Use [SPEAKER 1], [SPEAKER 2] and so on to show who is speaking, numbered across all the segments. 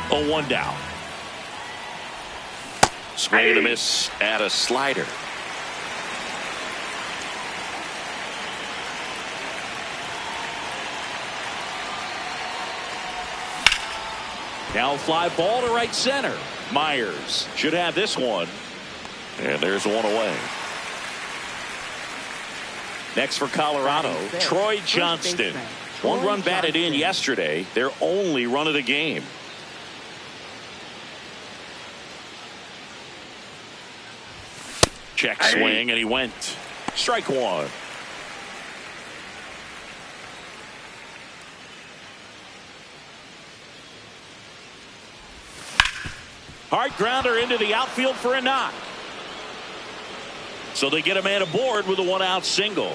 [SPEAKER 1] 0-1 down. Swing and a miss at a slider. Now fly ball to right center. Myers should have this one. And there's one away. Next for Colorado, Troy Johnston. One run batted in yesterday. Their only run of the game. Check swing, and he went. Strike one. Hard grounder into the outfield for a knock. So they get a man aboard with a one-out single.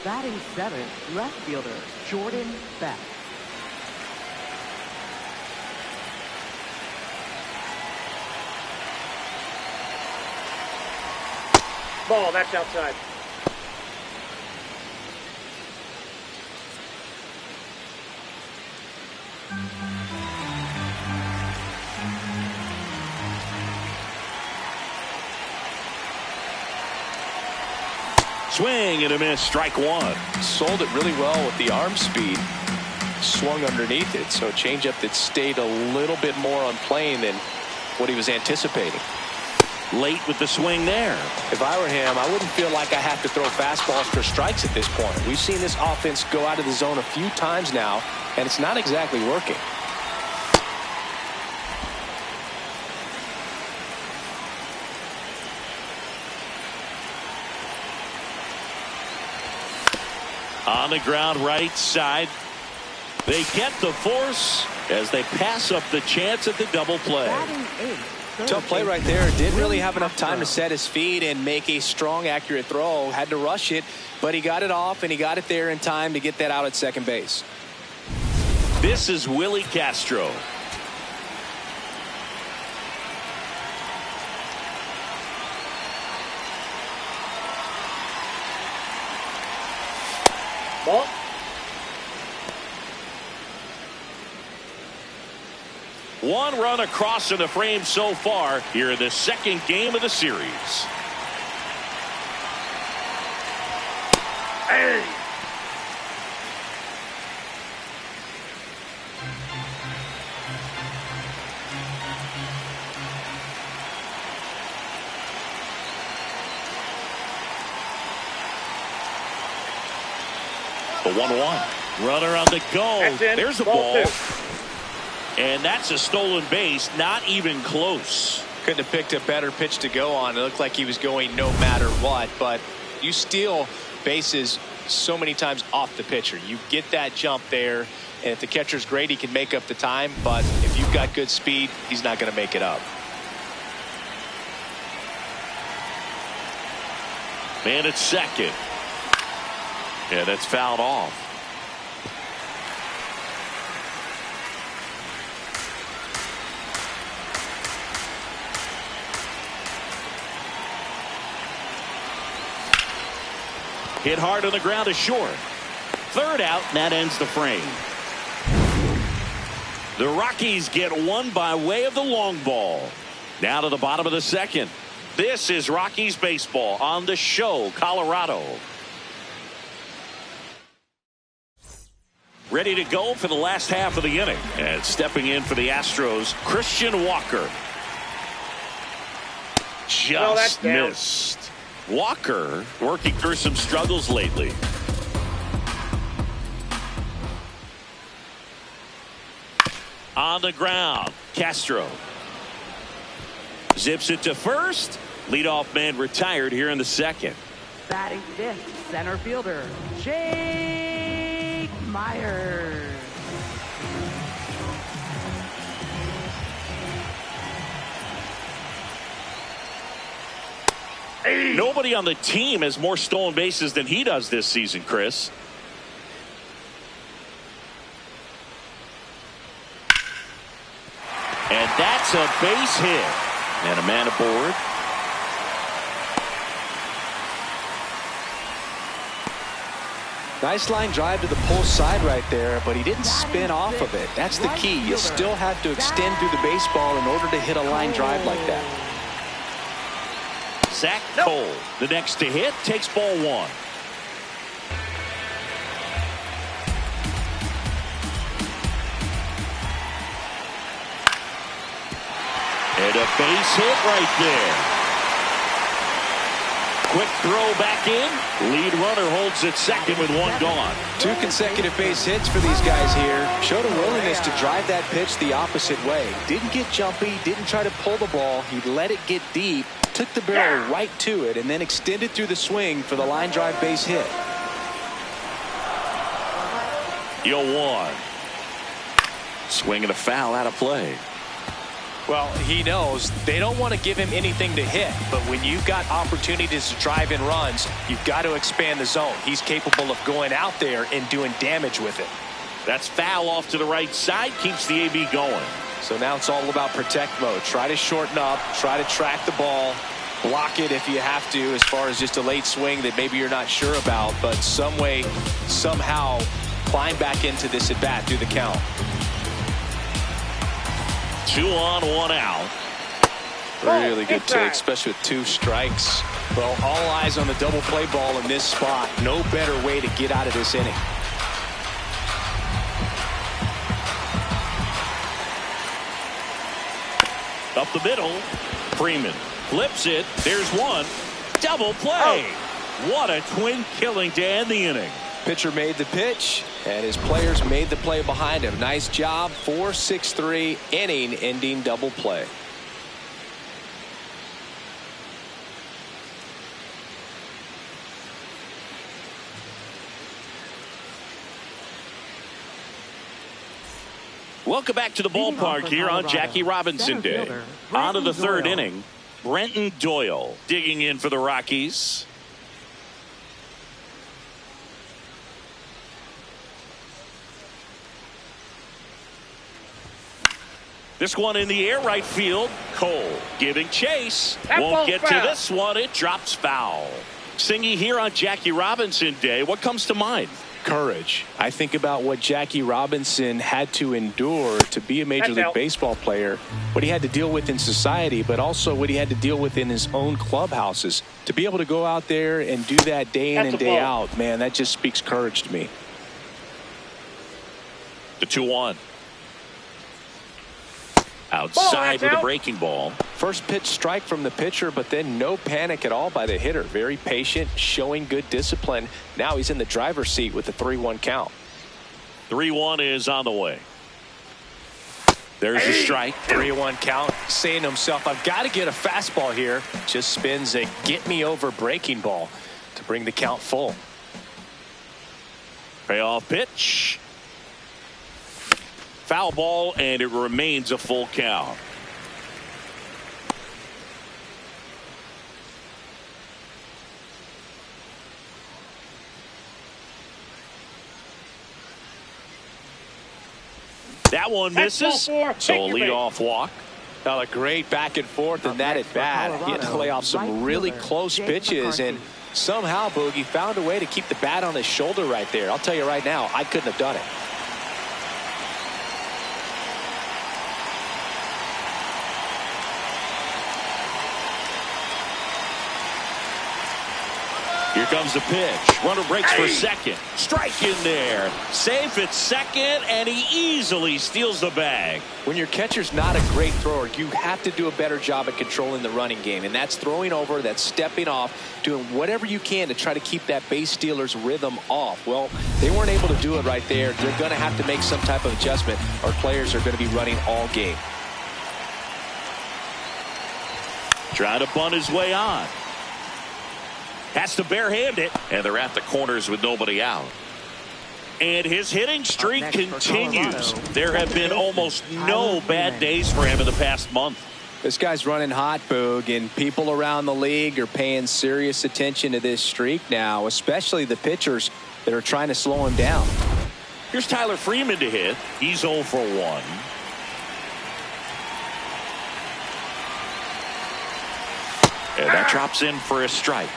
[SPEAKER 2] Batting seventh, left fielder Jordan Beck.
[SPEAKER 3] Ball, that's outside.
[SPEAKER 1] Swing and a miss, strike one.
[SPEAKER 4] Sold it really well with the arm speed. Swung underneath it, so a changeup that stayed a little bit more on plane than what he was anticipating.
[SPEAKER 1] Late with the swing there.
[SPEAKER 4] If I were him, I wouldn't feel like I have to throw fastballs for strikes at this point. We've seen this offense go out of the zone a few times now, and it's not exactly working.
[SPEAKER 1] On the ground right side. They get the force as they pass up the chance at the double play.
[SPEAKER 4] Tough play right there. Didn't really have enough time to set his feet and make a strong, accurate throw. Had to rush it, but he got it off, and he got it there in time to get that out at second base.
[SPEAKER 1] This is Willie Castro.
[SPEAKER 3] Ball.
[SPEAKER 1] One run across in the frame so far here in the second game of the series.
[SPEAKER 3] Hey.
[SPEAKER 1] The 1-1. Runner on the go. There's the ball. And that's a stolen base. Not even close.
[SPEAKER 4] Couldn't have picked a better pitch to go on. It looked like he was going no matter what. But you steal bases so many times off the pitcher. You get that jump there. And if the catcher's great, he can make up the time. But if you've got good speed, he's not going to make it up.
[SPEAKER 1] Man at second. Yeah, that's fouled off. Hit hard on the ground to short. Third out, and that ends the frame. The Rockies get one by way of the long ball. Now to the bottom of the second. This is Rockies baseball on the show, Colorado. Ready to go for the last half of the inning. And stepping in for the Astros, Christian Walker. Just missed. Walker working through some struggles lately. On the ground, Castro. Zips it to first. Leadoff man retired here in the second.
[SPEAKER 2] Batting fifth, center fielder Jake Myers.
[SPEAKER 1] Nobody on the team has more stolen bases than he does this season, Chris. And that's a base hit. And a man aboard.
[SPEAKER 4] Nice line drive to the pull side right there, but he didn't spin off of it. That's the key. You still have to extend through the baseball in order to hit a line drive like that.
[SPEAKER 1] Zach Cole, the next to hit, takes ball one. And a base hit right there. Quick throw back in. Lead runner holds at second with one gone.
[SPEAKER 4] 2 consecutive base hits for these guys here. Showed a willingness to drive that pitch the opposite way. Didn't get jumpy, didn't try to pull the ball. He let it get deep, took the barrel right to it, and then extended through the swing for the line drive base hit.
[SPEAKER 1] 0-1. Swing and a foul out of play.
[SPEAKER 4] Well, he knows they don't want to give him anything to hit, but when you've got opportunities to drive in runs, you've got to expand the zone. He's capable of going out there and doing damage with it.
[SPEAKER 1] That's foul off to the right side, keeps the AB going.
[SPEAKER 4] So now it's all about protect mode. Try to shorten up, try to track the ball, block it if you have to, as far as just a late swing that maybe you're not sure about, but some way, somehow climb back into this at bat through the count.
[SPEAKER 1] 2 on, 1 out.
[SPEAKER 4] Really good take, especially with 2 strikes. Well, all eyes on the double play ball in this spot. No better way to get out of this inning.
[SPEAKER 1] Up the middle. Freeman flips it. There's one. Double play. What a twin killing to end the inning.
[SPEAKER 4] Pitcher made the pitch, and his players made the play behind him. Nice job. 4-6-3 inning-ending double play.
[SPEAKER 1] Welcome back to the ballpark here on Jackie Robinson Day. On to the third inning. Brenton Doyle digging in for the Rockies. This one in the air, right field. Cole giving chase. Won't get to this one. It drops foul. Singy here on Jackie Robinson Day. What comes to mind?
[SPEAKER 4] Courage. I think about what Jackie Robinson had to endure to be a Major League Baseball player, what he had to deal with in society, but also what he had to deal with in his own clubhouses. To be able to go out there and do that day in and day out, man, that just speaks courage to me.
[SPEAKER 1] The 2-1. Outside with a breaking ball.
[SPEAKER 4] First pitch strike from the pitcher, but then no panic at all by the hitter. Very patient, showing good discipline. Now he's in the driver's seat with the 3-1 count.
[SPEAKER 1] 3-1 is on the way. There's a strike.
[SPEAKER 4] 3-1 count. Saying to himself, I've got to get a fastball here. Just spins a get me over breaking ball to bring the count full.
[SPEAKER 1] Payoff pitch. Foul ball, and it remains a full count. That one misses, so a leadoff walk.
[SPEAKER 4] Well, a great back and forth in that at bat. He had to lay off some really close pitches, and somehow Boogie found a way to keep the bat on his shoulder right there. I'll tell you right now, I couldn't have done it.
[SPEAKER 1] Here comes the pitch. Runner breaks for second. Strike in there. Safe at second, and he easily steals the bag.
[SPEAKER 4] When your catcher's not a great thrower, you have to do a better job at controlling the running game. And that's throwing over, that's stepping off, doing whatever you can to try to keep that base stealer's rhythm off. Well, they weren't able to do it right there. They're going to have to make some type of adjustment, or players are going to be running all game.
[SPEAKER 1] Trying to bunt his way on. Has to barehand it, and they're at the corners with nobody out. And his hitting streak continues. There have been almost no bad days for him in the past month.
[SPEAKER 4] This guy's running hot, Boog, and people around the league are paying serious attention to this streak now, especially the pitchers that are trying to slow him down.
[SPEAKER 1] Here's Tyler Freeman to hit. He's 0 for 1. And that drops in for a strike.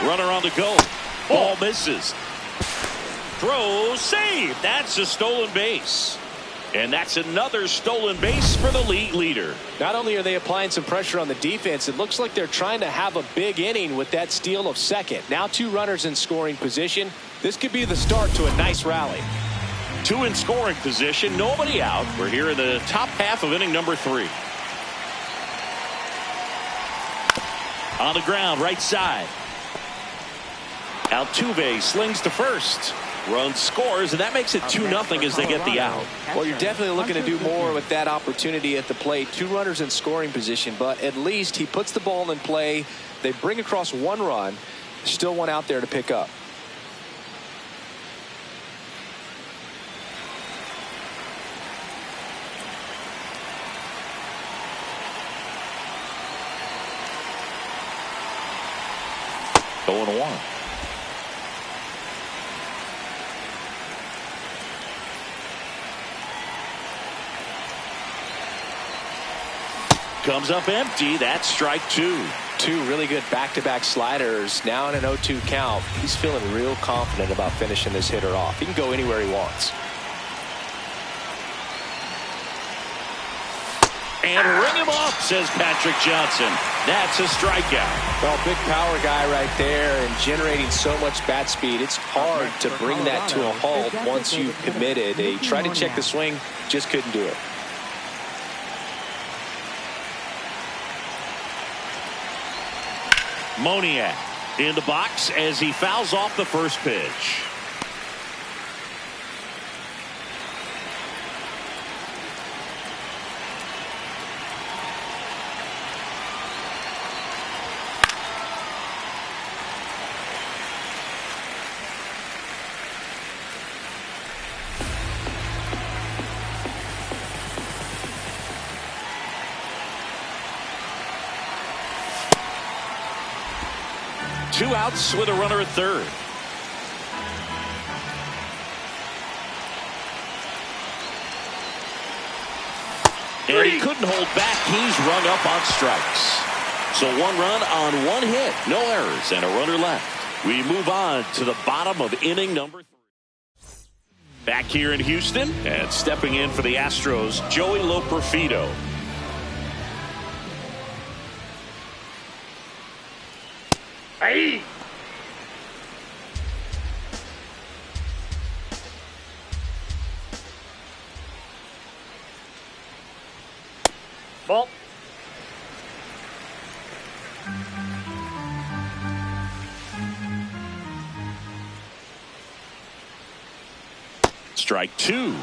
[SPEAKER 1] Runner on the go. Ball misses. Throw, save. That's a stolen base. And that's another stolen base for the league leader.
[SPEAKER 4] Not only are they applying some pressure on the defense, it looks like they're trying to have a big inning with that steal of second. Now 2 runners in scoring position. This could be the start to a nice rally.
[SPEAKER 1] 2 in scoring position, nobody out. We're here in the top half of inning number 3. On the ground, right side. Altuve slings to first. Run scores, and that makes it 2-0 as they get the out.
[SPEAKER 4] Well, you're definitely looking to do more with that opportunity at the plate. 2 runners in scoring position, but at least he puts the ball in play. They bring across 1 run. Still 1 out there to pick up.
[SPEAKER 1] Going 1. Comes up empty. That's strike 2.
[SPEAKER 4] 2 really good back-to-back sliders. Now in an 0-2 count. He's feeling real confident about finishing this hitter off. He can go anywhere he wants.
[SPEAKER 1] And ring him up, says Patrick Johnson. That's a strikeout.
[SPEAKER 4] Well, big power guy right there and generating so much bat speed. It's hard to bring that to a halt once you've committed. They tried to check the swing, just couldn't do it.
[SPEAKER 1] Moniak in the box as he fouls off the first pitch. Two outs with a runner at third. And he couldn't hold back. He's rung up on strikes. So 1 run on 1 hit. No errors and a runner left. We move on to the bottom of inning number 3. Back here in Houston and stepping in for the Astros, Joey Loperfido.
[SPEAKER 3] Hey! Ball.
[SPEAKER 1] Strike 2.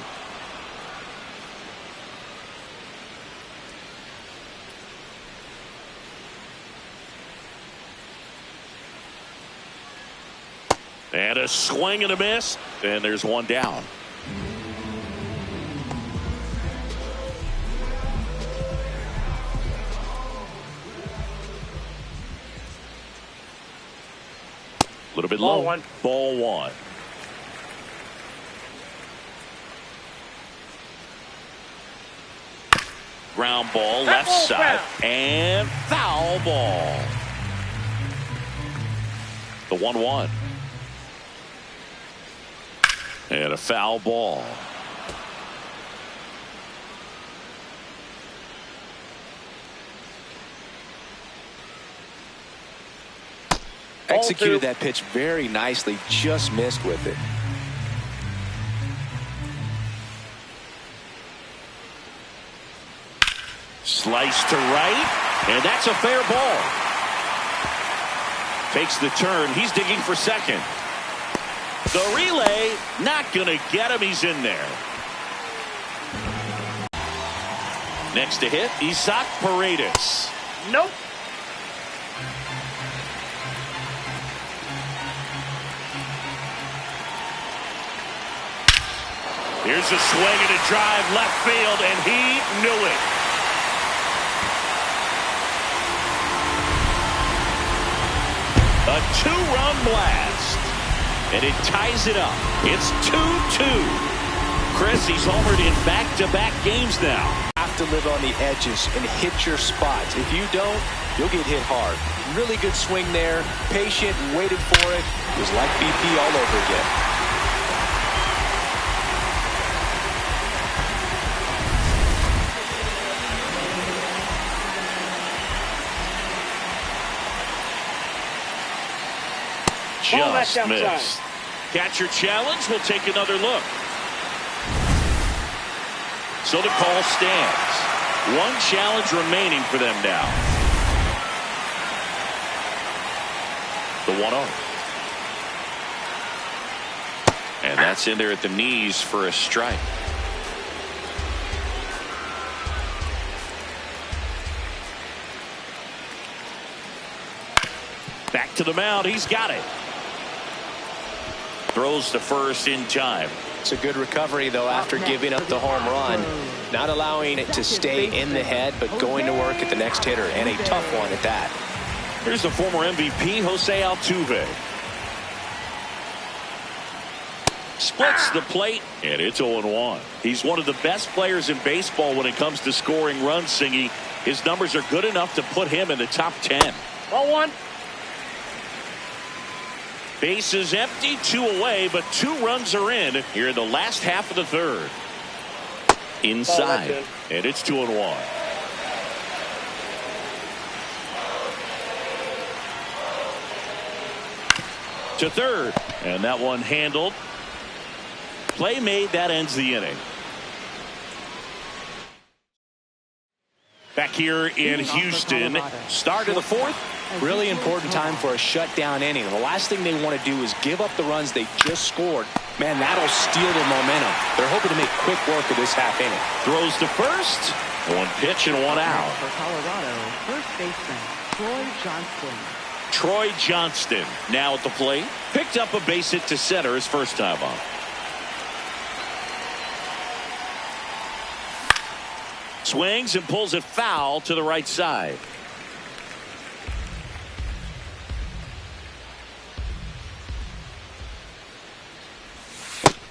[SPEAKER 1] And a swing and a miss. And there's 1 down. A little bit low.
[SPEAKER 3] Ball 1.
[SPEAKER 1] Ball 1. Ground ball left side. And foul ball. The 1-1. And a foul ball.
[SPEAKER 4] Executed that pitch very nicely, just missed with it.
[SPEAKER 1] Slice to right, and that's a fair ball. Takes the turn. He's digging for second. The relay, not going to get him. He's in there. Next to hit, Isaac Paredes.
[SPEAKER 3] Nope.
[SPEAKER 1] Here's a swing and a drive left field, and he knew it. A 2-run blast, and it ties it up. It's 2-2. Chris, he's homered in back-to-back games now.
[SPEAKER 4] have to live on the edges and hit your spots. If you don't, you'll get hit hard. Really good swing there. Patient, waited for it. It was like BP all over again.
[SPEAKER 1] Just missed. Catcher challenge. We'll take another look. So the call stands. One challenge remaining for them now. The 1-0. And that's in there at the knees for a strike. Back to the mound. He's got it. Throws to first in time.
[SPEAKER 4] It's a good recovery, though, after giving up the home run. Not allowing it to stay in the head, but going to work at the next hitter, and a tough one at that.
[SPEAKER 1] Here's the former MVP, Jose Altuve. Splits the plate, and it's 0-1. He's one of the best players in baseball when it comes to scoring runs, Singy. His numbers are good enough to put him in the top 10.
[SPEAKER 3] 0-1.
[SPEAKER 1] Bases empty, 2 away, but 2 runs are in here in the last half of the third. Inside, and it's 2-1. To third, and that one handled. Play made, that ends the inning. Back here in Houston, start of the fourth.
[SPEAKER 4] Really important time for a shutdown inning. The last thing they want to do is give up the runs they just scored. Man, that'll steal their momentum. They're hoping to make quick work of this half inning.
[SPEAKER 1] Throws to first. 1 pitch and 1 out.
[SPEAKER 2] For Colorado, first baseman Troy Johnston.
[SPEAKER 1] Troy Johnston now at the plate. Picked up a base hit to center his first time up. Swings and pulls it foul to the right side.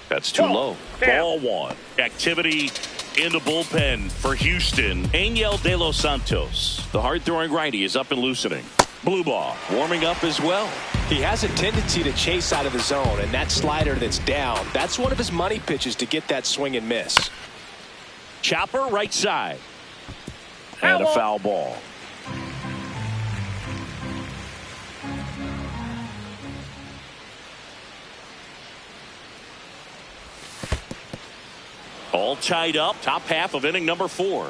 [SPEAKER 1] That's too low. Ball 1. Activity in the bullpen for Houston. Angel De Los Santos. The hard-throwing righty is up and loosening. Blue ball warming up as well.
[SPEAKER 4] He has a tendency to chase out of the zone, and that slider that's down, that's one of his money pitches to get that swing and miss.
[SPEAKER 1] Chopper right side. And a foul ball. All tied up, top half of inning number 4.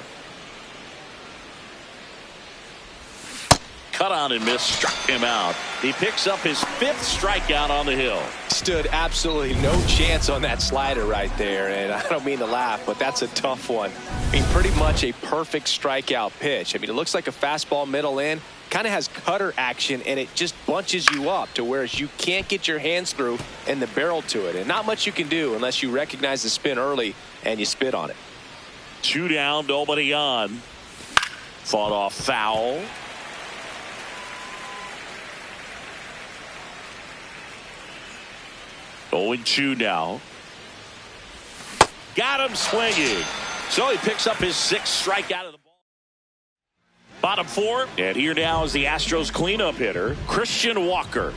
[SPEAKER 1] Cut on and miss, struck him out. He picks up his 5th strikeout on the hill.
[SPEAKER 4] Stood absolutely no chance on that slider right there, and I don't mean to laugh, but that's a tough one. I mean, pretty much a perfect strikeout pitch. I mean, it looks like a fastball middle in, kind of has cutter action, and it just bunches you up to where you can't get your hands through and the barrel to it, and not much you can do unless you recognize the spin early and you spit on it.
[SPEAKER 1] 2 down, nobody on. Fought off foul. Oh, 2 now. Got him swinging. So he picks up his 6th strikeout of the ball. Bottom 4. And here now is the Astros cleanup hitter, Christian Walker.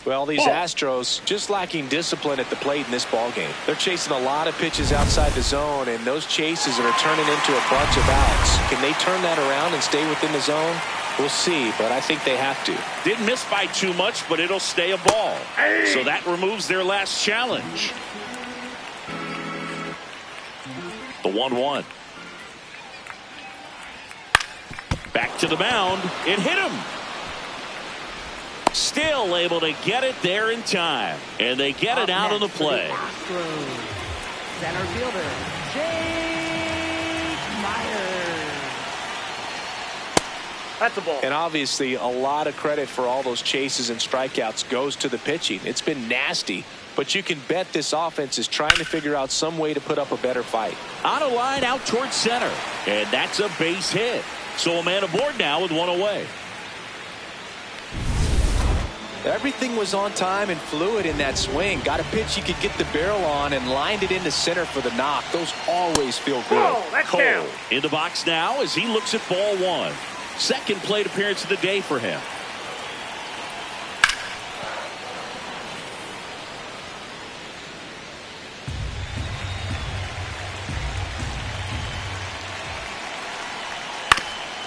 [SPEAKER 4] Well, these Astros just lacking discipline at the plate in this ball game. They're chasing a lot of pitches outside the zone, and those chases are turning into a bunch of outs. Can they turn that around and stay within the zone? We'll see, but I think they have to.
[SPEAKER 1] Didn't miss by too much, but it'll stay a ball. So that removes their last challenge. The 1-1. Back to the mound. It hit him. Still able to get it there in time. And they get it out of the play.
[SPEAKER 2] Center fielder, Jake Myers.
[SPEAKER 3] That's a ball.
[SPEAKER 4] And obviously a lot of credit for all those chases and strikeouts goes to the pitching. It's been nasty, but you can bet this offense is trying to figure out some way to put up a better fight.
[SPEAKER 1] On a line out towards center. And that's a base hit. So a man aboard now with 1 away.
[SPEAKER 4] Everything was on time and fluid in that swing. Got a pitch you could get the barrel on and lined it into center for the knock. Those always feel good.
[SPEAKER 3] Oh, that's down.
[SPEAKER 1] Cole in the box now as he looks at ball one. Second plate appearance of the day for him.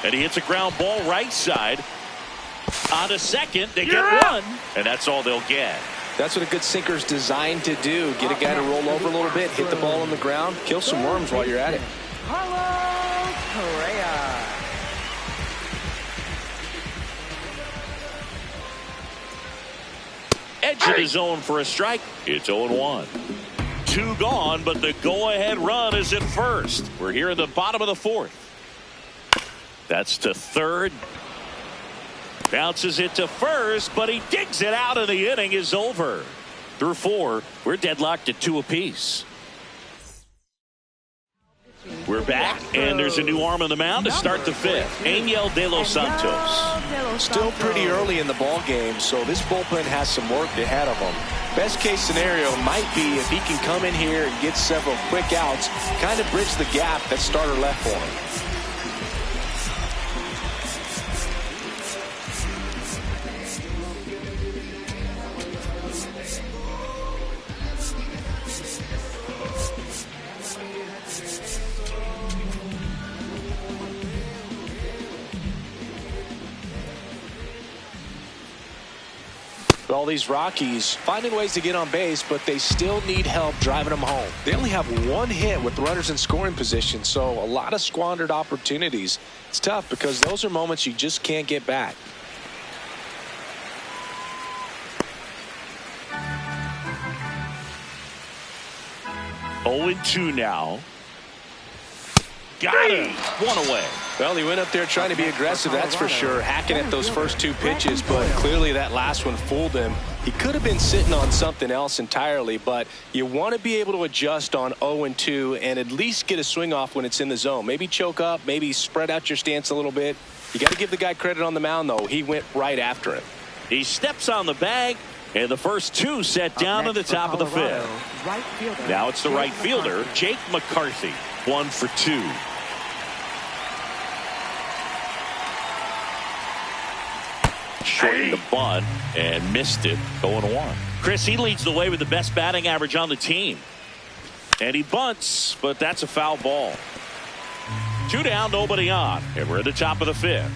[SPEAKER 1] And he hits a ground ball right side. On to second, they get one, and that's all they'll get.
[SPEAKER 4] That's what a good sinker's designed to do. Get a guy to roll over a little bit, hit the ball on the ground, kill some worms while you're at it.
[SPEAKER 2] Carlos Correa.
[SPEAKER 1] Edge of the zone for a strike. It's 0-1. Two gone, but the go-ahead run is at first. We're here in the bottom of the fourth. That's to third. Bounces it to first, but he digs it out, and the inning is over. Through four, we're deadlocked at 2 apiece. We're back, and there's a new arm on the mound to start the fifth. Angel De Los Santos.
[SPEAKER 4] Still pretty early in the ball game, so this bullpen has some work ahead of them. Best case scenario might be if he can come in here and get several quick outs, kind of bridge the gap that starter left for him. All these Rockies finding ways to get on base, but they still need help driving them home. They only have one hit with runners in scoring position, so a lot of squandered opportunities. It's tough because those are moments you just can't get back.
[SPEAKER 1] Oh, 0-2 now. Got him. One away.
[SPEAKER 4] Well, he went up there trying to be aggressive, that's for sure, hacking at those first two pitches, but clearly that last one fooled him. He could have been sitting on something else entirely, but you want to be able to adjust on 0-2 and at least get a swing off when it's in the zone. Maybe choke up, maybe spread out your stance a little bit. You got to give the guy credit on the mound, though. He went right after him.
[SPEAKER 1] He steps on the bag, and the first two set down to the top of the fifth. Now it's the right fielder, Jake McCarthy. 1 for 2. Shortened the bunt and missed it. 0-1. Chris, he leads the way with the best batting average on the team. And he bunts, but that's a foul ball. 2 down, nobody on. And we're at the top of the fifth.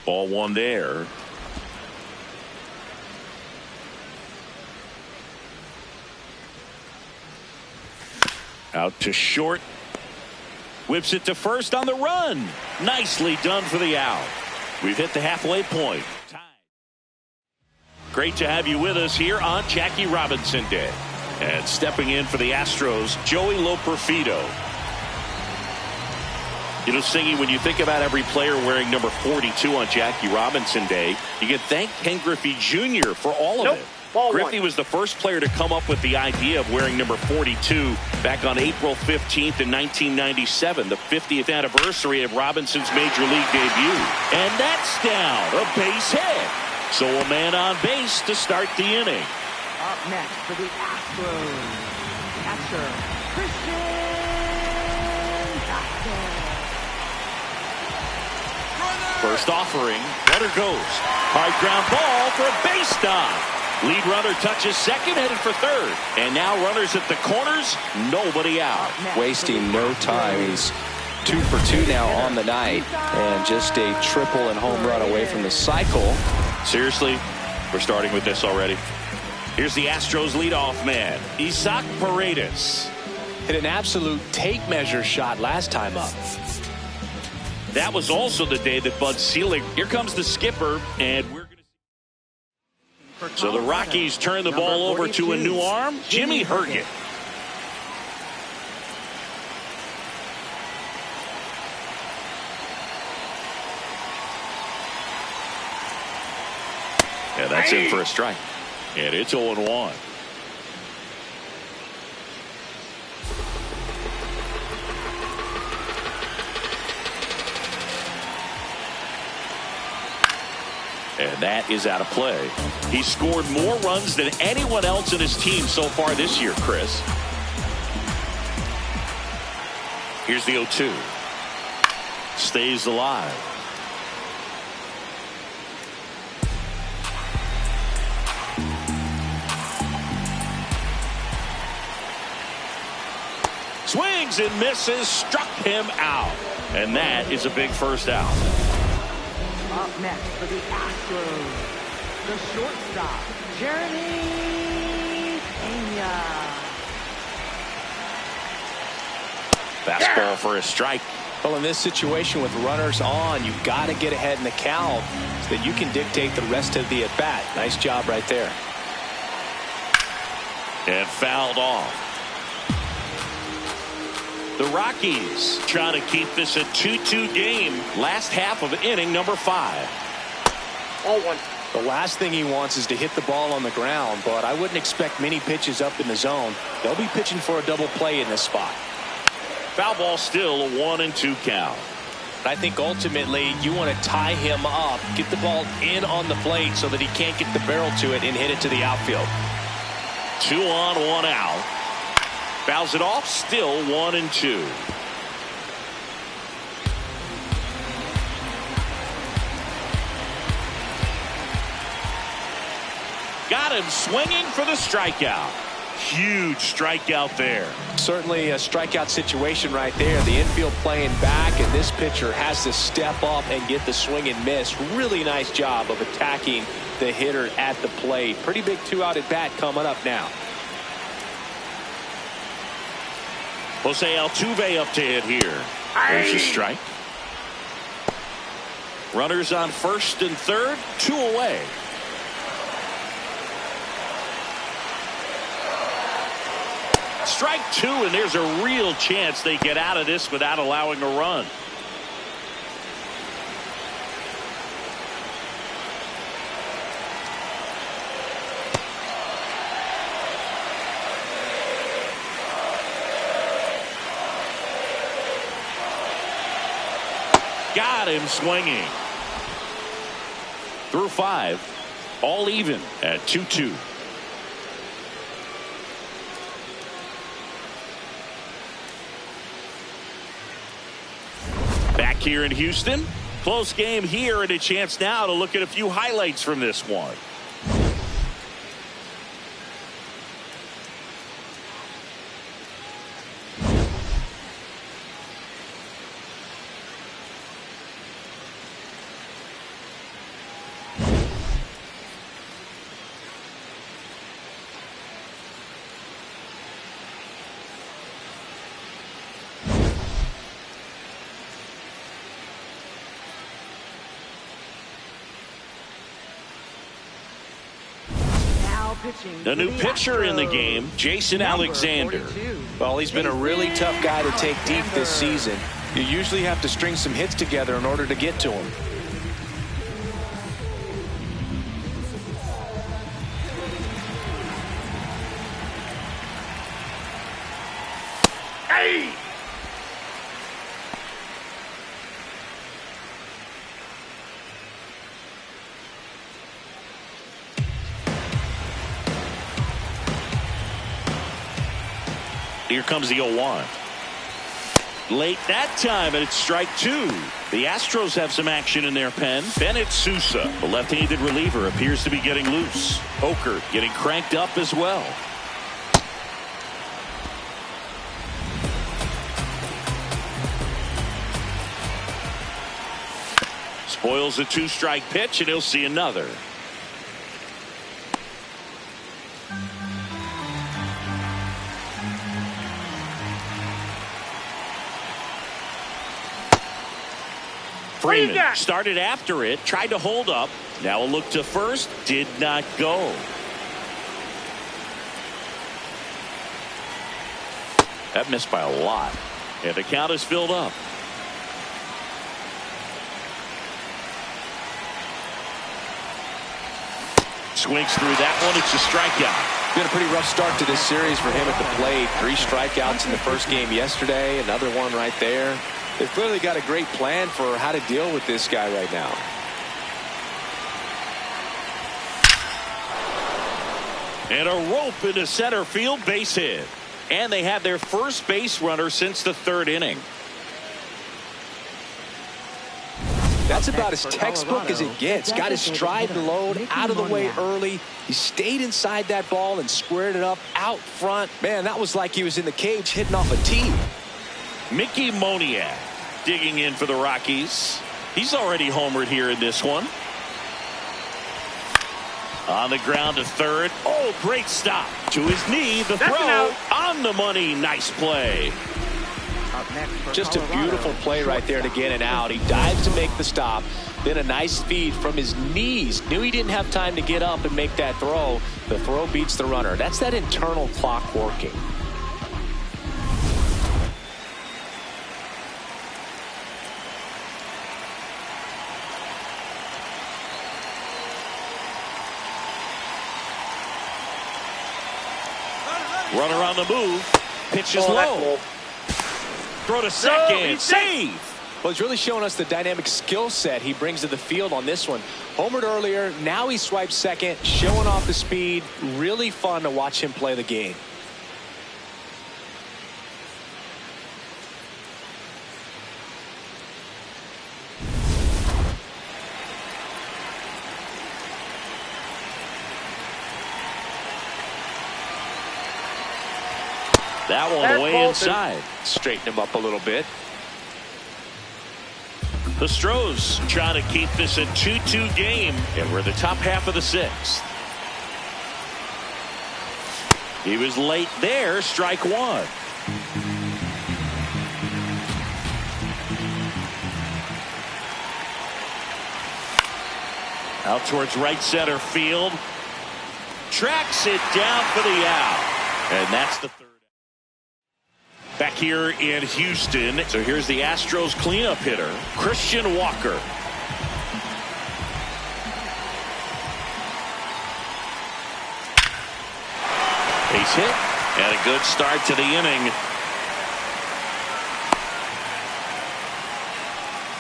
[SPEAKER 1] Ball one there. Out to short. Whips it to first on the run. Nicely done for the out. We've hit the halfway point. Great to have you with us here on Jackie Robinson Day. And stepping in for the Astros, Joey Loperfido. You know, Singy, when you think about every player wearing number 42 on Jackie Robinson Day, you can thank Ken Griffey Jr. for all of it. Griffey was the first player to come up with the idea of wearing number 42 back on April 15th in 1997, the 50th anniversary of Robinson's major league debut. And that's down, a base hit. So a man on base to start the inning.
[SPEAKER 2] Up next for the Astros, catcher Christian Vázquez.
[SPEAKER 1] First offering, runner goes. Hard ground ball for a base stop. Lead runner touches second, headed for third. And now runners at the corners, nobody out.
[SPEAKER 4] Wasting no time. He's 2 for 2 now on the night, and just a triple and home run away from the cycle.
[SPEAKER 1] Seriously, we're starting with this already. Here's the Astros leadoff man, Isaac Paredes.
[SPEAKER 4] Hit an absolute tape measure shot last time up.
[SPEAKER 1] That was also the day that Bud Selig. Here comes the skipper, and we're going to. So the Rockies turn the ball over to a new arm, Jimmy Herget. Yeah, that's in for a strike. And it's 0-1. And that is out of play. He scored more runs than anyone else in his team so far this year, Chris. Here's the 0-2. Stays alive. Swings and misses, struck him out. And that is a big first out.
[SPEAKER 2] Up next for the Astros, the shortstop, Jeremy Pena.
[SPEAKER 1] Fastball for a strike.
[SPEAKER 4] Well, in this situation with runners on, you've got to get ahead in the count so that you can dictate the rest of the at-bat. Nice job right there.
[SPEAKER 1] And fouled off. The Rockies trying to keep this a 2-2 game. Last half of inning number 5.
[SPEAKER 3] 0-1.
[SPEAKER 4] The last thing he wants is to hit the ball on the ground, but I wouldn't expect many pitches up in the zone. They'll be pitching for a double play in this spot.
[SPEAKER 1] Foul ball, still a 1-2 count.
[SPEAKER 4] I think ultimately you want to tie him up, get the ball in on the plate so that he can't get the barrel to it and hit it to the outfield.
[SPEAKER 1] 2 on, 1 out. Fouls it off, still 1-2. Got him swinging for the strikeout. Huge strikeout there.
[SPEAKER 4] Certainly a strikeout situation right there. The infield playing back, and this pitcher has to step up and get the swing and miss. Really nice job of attacking the hitter at the plate. Pretty big 2-out at bat coming up now.
[SPEAKER 1] Jose Altuve up to hit here. There's a strike. Runners on first and third, 2 away. Strike 2, and there's a real chance they get out of this without allowing a run. Got him swinging. Through 5, all even at 2-2. Back here in Houston, close game here, and a chance now to look at a few highlights from this one. The new pitcher in the game, Jason Alexander.
[SPEAKER 4] Well, he's been a really tough guy to take deep this season. You usually have to string some hits together in order to get to him.
[SPEAKER 3] Hey!
[SPEAKER 1] Here comes the 0-1. Late that time, and it's strike 2. The Astros have some action in their pen. Bennett Sousa, the left-handed reliever, appears to be getting loose. Hoker getting cranked up as well. Spoils a 2-strike pitch, and he'll see another. Freeman started after it, tried to hold up. Now a look to first, did not go. That missed by a lot, and the count is filled up. Swings through that one. It's a strikeout.
[SPEAKER 4] Been a pretty rough start to this series for him at the plate. 3 strikeouts in the first game yesterday. Another one right there. They've clearly got a great plan for how to deal with this guy right now.
[SPEAKER 1] And a rope into center field, base hit. And they have their first base runner since the third inning.
[SPEAKER 4] That's about as textbook as it gets. Got his stride and load out of the way early. He stayed inside that ball and squared it up out front. Man, that was like he was in the cage hitting off a tee.
[SPEAKER 1] Mickey Moniak digging in for the Rockies. He's already homered here in this one. On the ground to third. Oh, great stop. To his knee, the throw on the money. Nice play.
[SPEAKER 4] Just a beautiful play right there to get it out. He dives to make the stop. Then a nice feed from his knees. Knew he didn't have time to get up and make that throw. The throw beats the runner. That's that internal clock working.
[SPEAKER 1] Runner on the move. Pitch is low. Throw to second. Save.
[SPEAKER 4] Well, he's really showing us the dynamic skill set he brings to the field on this one. Homered earlier. Now he swipes second. Showing off the speed. Really fun to watch him play the game.
[SPEAKER 1] That one way inside.
[SPEAKER 4] Straighten him up a little bit.
[SPEAKER 1] The Stros trying to keep this a 2-2 game, and we're the top half of the sixth. He was late there. Strike one. Out towards right center field. Tracks it down for the out. And that's the third. Back here in Houston. So here's the Astros cleanup hitter, Christian Walker. Base hit and a good start to the inning.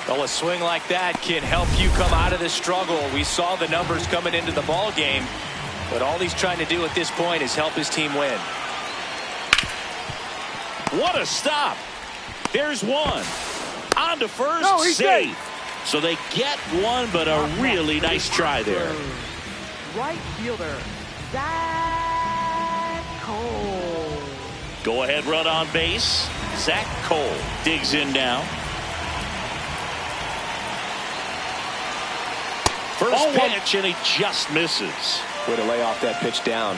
[SPEAKER 4] Well, a swing like that can help you come out of this struggle. We saw the numbers coming into the ball game, but all he's trying to do at this point is help his team win.
[SPEAKER 1] What a stop. There's one. On to first.
[SPEAKER 3] No, he's
[SPEAKER 1] safe. So they get one, but a really nice try there.
[SPEAKER 2] Right fielder, Zach Cole.
[SPEAKER 1] Go ahead run on base. Zach Cole digs in now. First pitch, and he just misses.
[SPEAKER 4] Way to lay off that pitch down.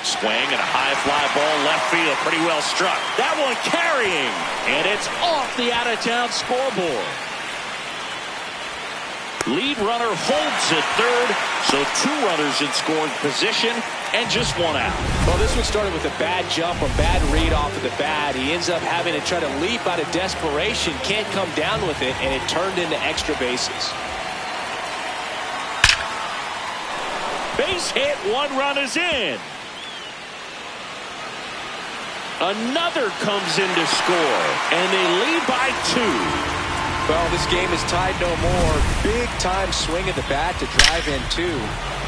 [SPEAKER 1] Swing and a high fly ball left field. Pretty well struck. That one carrying. And it's off the out-of-town scoreboard. Lead runner holds at third. So two runners in scoring position and just one out.
[SPEAKER 4] Well, this one started with a bad jump, a bad read off of the bat. He ends up having to try to leap out of desperation. Can't come down with it, and it turned into extra bases.
[SPEAKER 1] Base hit. One run is in. Another comes in to score, and they lead by two.
[SPEAKER 4] Well, this game is tied no more. Big time swing at the bat to drive in two.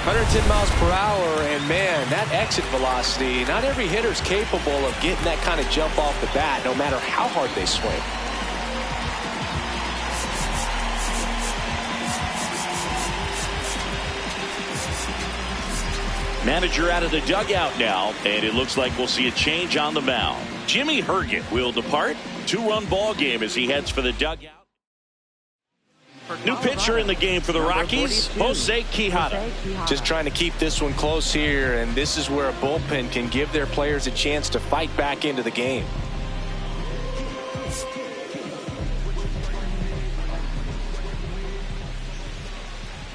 [SPEAKER 4] 110 miles per hour, and man, that exit velocity, not every hitter's capable of getting that kind of jump off the bat, no matter how hard they swing.
[SPEAKER 1] Manager out of the dugout now, and it looks like we'll see a change on the mound. Jimmy Herget will depart. Two-run ball game as he heads for the dugout. New pitcher in the game for the Rockies, Jose Quijada.
[SPEAKER 4] Just trying to keep this one close here, and this is where a bullpen can give their players a chance to fight back into the game.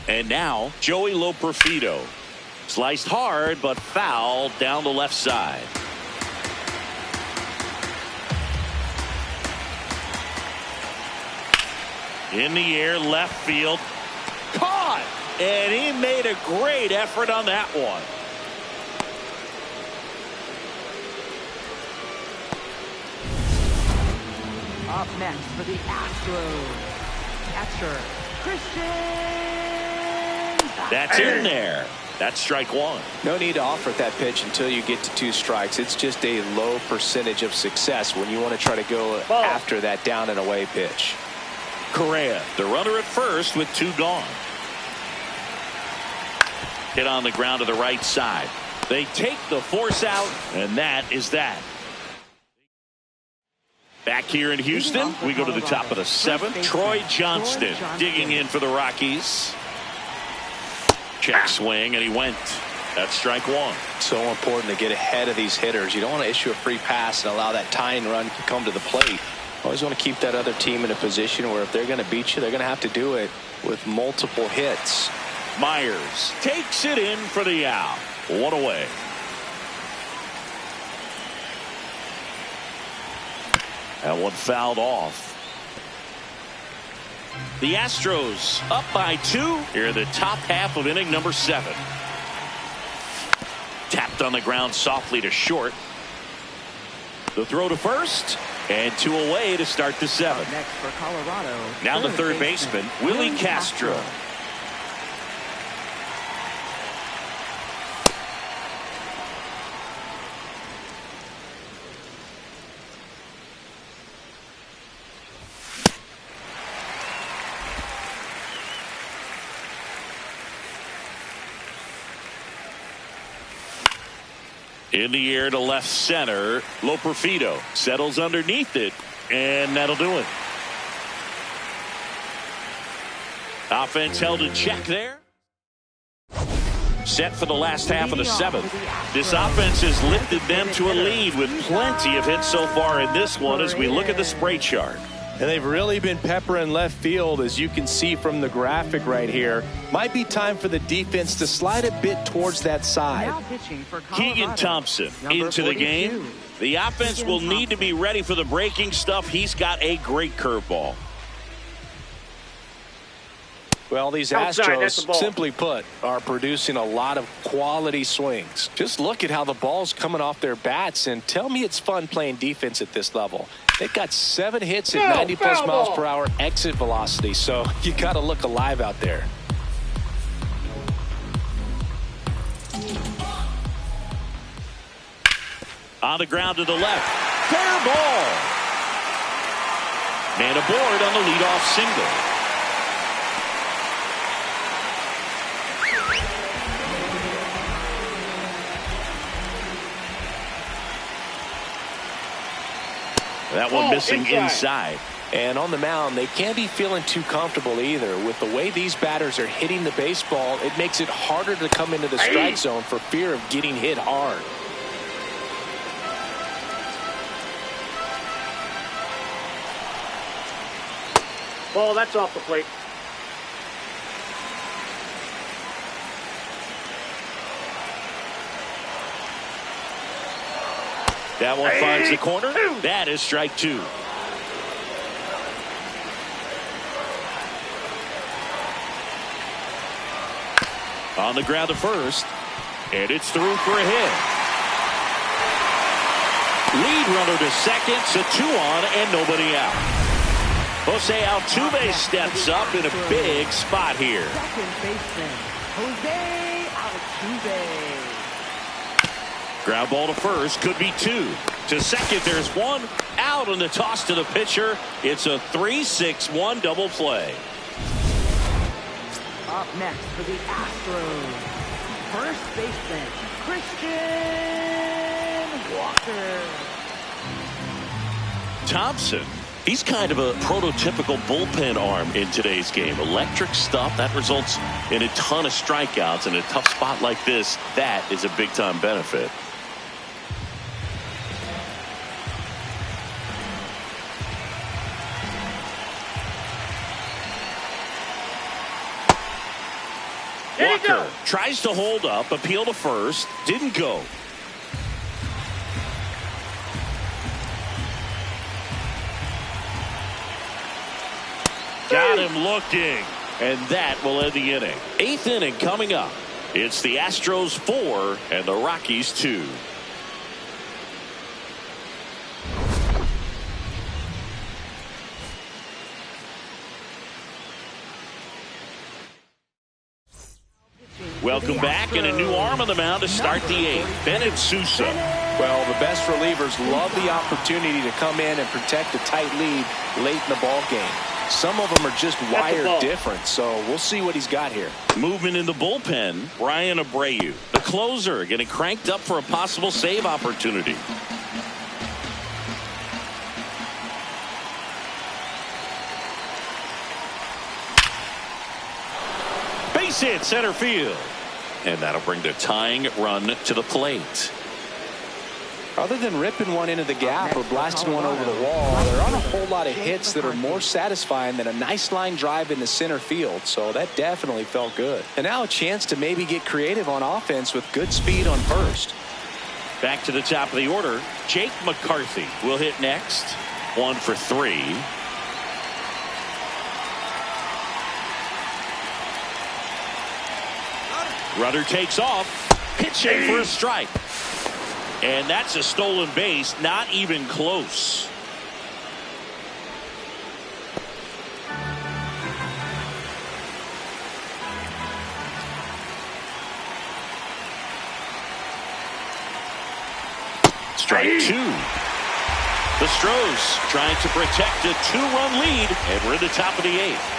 [SPEAKER 1] And now, Joey Loperfido. Sliced hard, but foul down the left side. In the air, left field. Caught! And he made a great effort on that one.
[SPEAKER 2] Up next for the Astros, catcher Christian.
[SPEAKER 1] That's in there. That's strike one.
[SPEAKER 4] No need to offer that pitch until you get to 2 strikes. It's just a low percentage of success when you want to try to go after that down and away pitch.
[SPEAKER 1] Correa, the runner at first with 2 gone. Hit on the ground to the right side. They take the force out, and that is that. Back here in Houston, we go to the top of the 7th. Troy Johnston digging in for the Rockies. Check swing, and he went. That's strike one.
[SPEAKER 4] So important to get ahead of these hitters. You don't want to issue a free pass and allow that tying run to come to the plate. Always want to keep that other team in a position where if they're going to beat you, they're going to have to do it with multiple hits.
[SPEAKER 1] Myers takes it in for the out. 1 away. That one fouled off. The Astros up by 2 here in the top half of inning number 7. Tapped on the ground softly to short. The throw to first, and 2 away to start the 7th.
[SPEAKER 2] Next for Colorado.
[SPEAKER 1] Now the third baseman, Willie Castro. In the air to left center. Loperfido settles underneath it, and that'll do it. Offense held in check there. Set for the last half of the 7th. This offense has lifted them to a lead with plenty of hits so far in this one as we look at the spray chart.
[SPEAKER 4] And they've really been peppering left field, as you can see from the graphic right here. Might be time for the defense to slide a bit towards that side.
[SPEAKER 1] Keegan Thompson into the game. The offense will need to be ready for the breaking stuff. He's got a great curveball.
[SPEAKER 4] Well, these Astros, simply put, are producing a lot of quality swings. Just look at how the ball's coming off their bats, and tell me it's fun playing defense at this level. They've got 7 hits at 90+ miles per hour exit velocity, so you got to look alive out there.
[SPEAKER 1] On the ground to the left. Fair ball. Man aboard on the leadoff single. That one missing inside.
[SPEAKER 4] And on the mound, they can't be feeling too comfortable either. With the way these batters are hitting the baseball, it makes it harder to come into the strike zone for fear of getting hit hard.
[SPEAKER 3] Ball, that's off the plate.
[SPEAKER 1] That one finds the corner. That is strike 2. On the ground to first, and it's through for a hit. Lead runner to second, so 2 on and nobody out. Jose Altuve steps up in a big spot here.
[SPEAKER 2] Second baseman, Jose Altuve.
[SPEAKER 1] Ground ball to first, could be 2. To second, there's 1 out on the toss to the pitcher. It's a 3-6-1 double play.
[SPEAKER 2] Up next for the Astros, first baseman, Christian Walker.
[SPEAKER 1] Thompson, he's kind of a prototypical bullpen arm in today's game. Electric stuff that results in a ton of strikeouts. In a tough spot like this, that is a big-time benefit. Walker tries to hold up, appeal to first, didn't go. Got him looking. And that will end the inning. 8th inning coming up. It's the Astros 4 and the Rockies 2. Welcome back, and a new arm on the mound to start the 8th. Bennett Sousa.
[SPEAKER 4] Well, the best relievers love the opportunity to come in and protect a tight lead late in the ball game. Some of them are just wired different, so we'll see what he's got here.
[SPEAKER 1] Movement in the bullpen, Ryan Abreu. The closer getting cranked up for a possible save opportunity. Base hit center field. And that'll bring the tying run to the plate.
[SPEAKER 4] Other than ripping one into the gap or blasting one over the wall, there aren't a whole lot of hits that are more satisfying than a nice line drive into center field, so that definitely felt good. And now a chance to maybe get creative on offense with good speed on first.
[SPEAKER 1] Back to the top of the order, Jake McCarthy will hit next. 1 for 3. Runner takes off, pitching for a strike. And that's a stolen base, not even close. Strike 2. The Stros trying to protect a 2-run lead, and we're at the top of the 8th.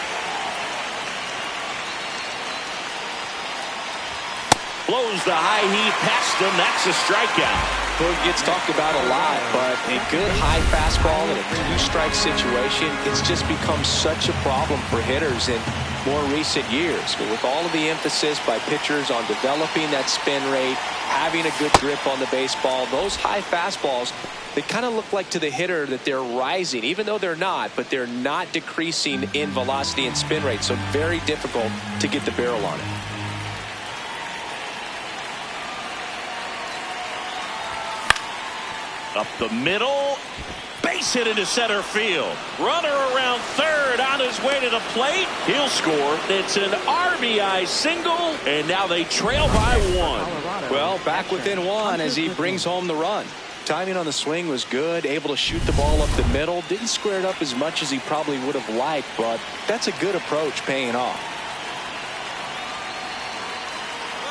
[SPEAKER 1] Blows the high heat past him. That's a strikeout.
[SPEAKER 4] Well, it gets talked about a lot, but a good high fastball in a 2-strike situation, it's just become such a problem for hitters in more recent years. But with all of the emphasis by pitchers on developing that spin rate, having a good grip on the baseball, those high fastballs, they kind of look like to the hitter that they're rising, even though they're not, but they're not decreasing in velocity and spin rate, so very difficult to get the barrel on it.
[SPEAKER 1] Up the middle, base hit into center field. Runner around third on his way to the plate. He'll score. It's an RBI single, and now they trail by 1.
[SPEAKER 4] Well, back within 1 as he brings home the run. Timing on the swing was good, able to shoot the ball up the middle. Didn't square it up as much as he probably would have liked, but that's a good approach paying off.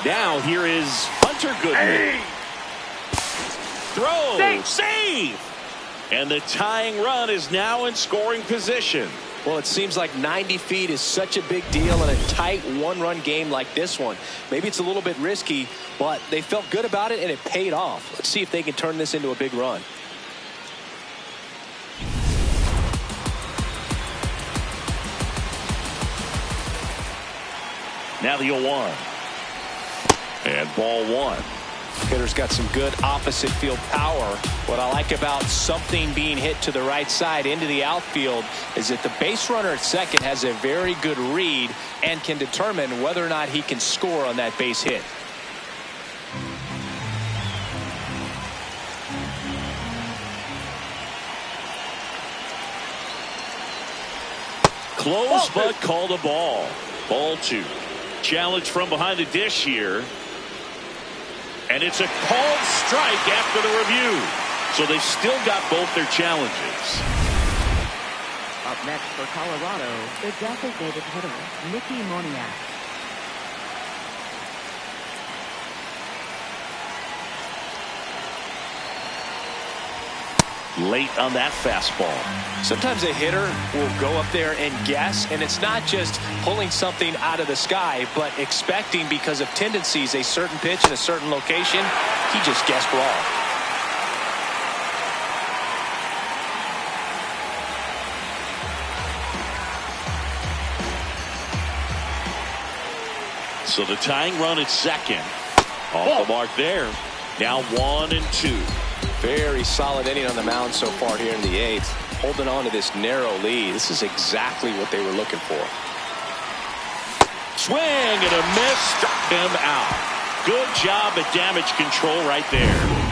[SPEAKER 1] Now here is Hunter Goodman. Throw, save, and the tying run is now in scoring position.
[SPEAKER 4] Well, it seems like 90 feet is such a big deal in a tight 1-run game like this one. Maybe it's a little bit risky, but they felt good about it and it paid off. Let's see if they can turn this into a big run.
[SPEAKER 1] Now the 0-1 and ball 1.
[SPEAKER 4] Hitter's got some good opposite field power. What I like about something being hit to the right side into the outfield is that the base runner at second has a very good read and can determine whether or not he can score on that base hit.
[SPEAKER 1] Close, but called a ball. Ball 2. Challenge from behind the dish here. And it's a called strike after the review. So they've still got both their challenges.
[SPEAKER 2] Up next for Colorado, the designated hitter, Nicky Moniak.
[SPEAKER 1] Late on that fastball.
[SPEAKER 4] Sometimes a hitter will go up there and guess, and it's not just pulling something out of the sky, but expecting because of tendencies a certain pitch in a certain location. He just guessed wrong.
[SPEAKER 1] So the tying run at second. Off the mark there. Now 1 and 2.
[SPEAKER 4] Very solid inning on the mound so far here in the 8th. Holding on to this narrow lead. This is exactly what they were looking for.
[SPEAKER 1] Swing and a miss. Struck him out. Good job at damage control right there.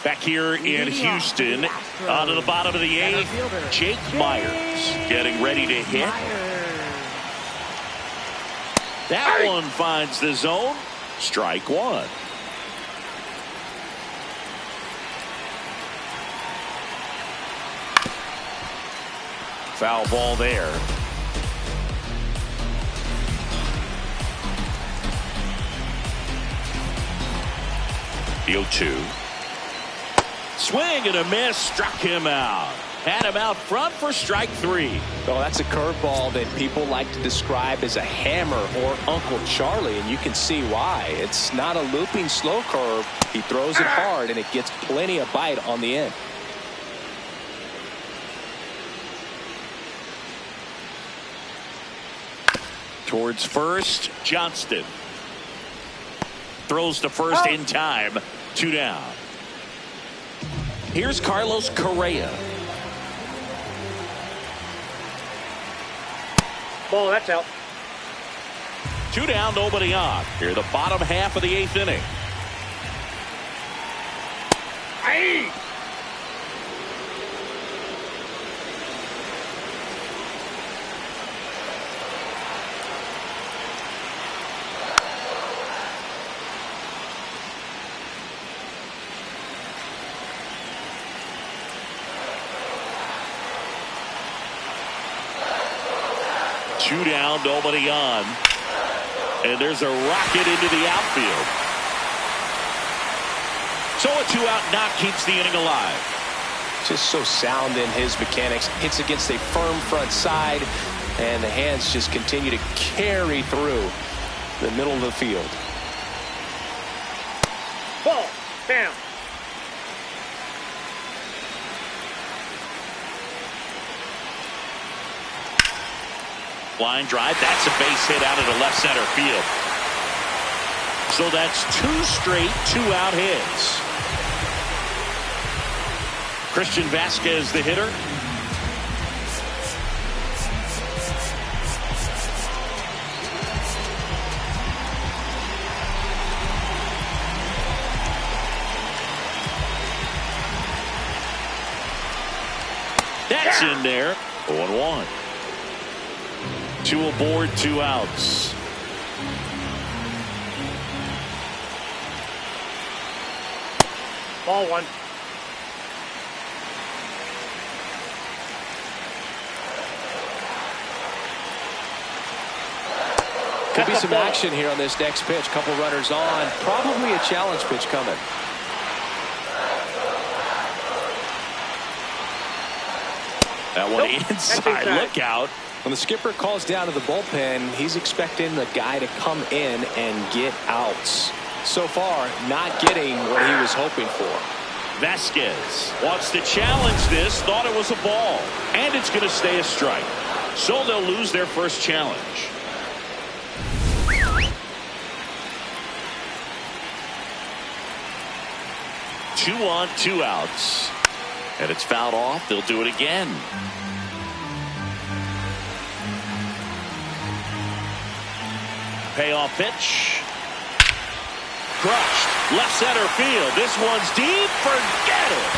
[SPEAKER 1] Back here in Houston, on to the bottom of the eighth, Jake Myers getting ready to hit. That one finds the zone. Strike one. Foul ball there. The 0-2. Swing and a miss, struck him out. Had him out front for strike three.
[SPEAKER 4] Well, that's a curveball that people like to describe as a hammer or Uncle Charlie, and you can see why. It's not a looping slow curve. He throws it hard, and it gets plenty of bite on the end.
[SPEAKER 1] Towards first, Johnston. Throws to first in time. 2 down. Here's Carlos Correa.
[SPEAKER 3] Ball, that's out.
[SPEAKER 1] 2 down, nobody on. Here, the bottom half of the 8th inning.
[SPEAKER 3] Aye.
[SPEAKER 1] Two down, nobody on. And there's a rocket into the outfield. So a 2-out knock keeps the inning alive.
[SPEAKER 4] Just so sound in his mechanics. Hits against a firm front side, and the hands just continue to carry through the middle of the field.
[SPEAKER 3] Ball, down.
[SPEAKER 1] Line drive, that's a base hit out of the left center field. So that's 2 straight 2-out hits. Christian Vasquez, the hitter. That's in there. 0-1. 2 aboard, 2 outs.
[SPEAKER 3] Ball one.
[SPEAKER 4] Could be some action here on this next pitch. Couple runners on. Probably a challenge pitch coming.
[SPEAKER 1] That one inside. Look out.
[SPEAKER 4] When the skipper calls down to the bullpen, he's expecting the guy to come in and get outs. So far, not getting what he was hoping for.
[SPEAKER 1] Vasquez wants to challenge this, thought it was a ball, and it's going to stay a strike. So they'll lose their first challenge. Two on, 2 outs. And it's fouled off. They'll do it again. Payoff pitch. Crushed. Left center field. This one's deep. Forget it.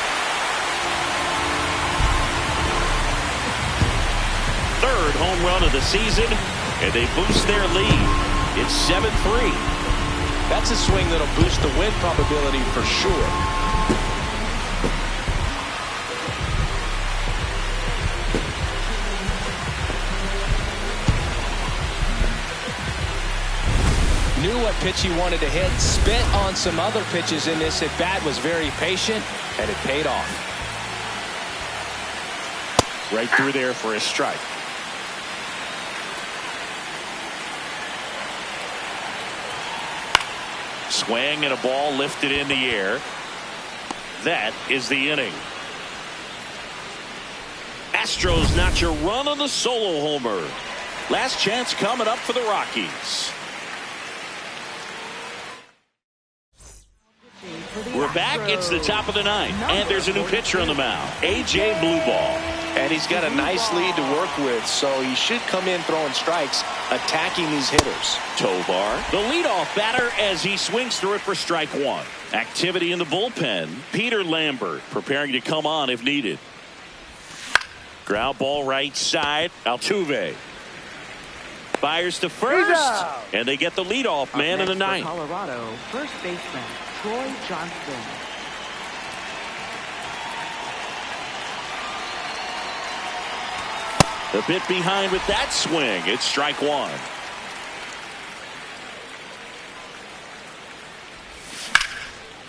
[SPEAKER 1] Third home run of the season, and they boost their lead. It's 7-3.
[SPEAKER 4] That's a swing that'll boost the win probability for sure. Knew what pitch he wanted to hit, spit on some other pitches in this at bat, was very patient, and it paid off.
[SPEAKER 1] Right through there for a strike. Swing and a ball lifted in the air. That is the inning. Astros notch a run on the solo homer. Last chance coming up for the Rockies.
[SPEAKER 2] for the
[SPEAKER 1] We're back. It's the top of the ninth, and there's a new pitcher on the mound, A.J. Blueball.
[SPEAKER 4] And he's got a nice lead to work with, so he should come in throwing strikes, attacking these hitters.
[SPEAKER 1] Tovar, the leadoff batter, as he swings through it for strike one. Activity in the bullpen. Peter Lambert preparing to come on if needed. Ground ball right side. Altuve fires to first, and they get the leadoff man in the ninth.
[SPEAKER 2] Colorado, first baseman Troy Johnston.
[SPEAKER 1] A bit behind with that swing. It's strike one.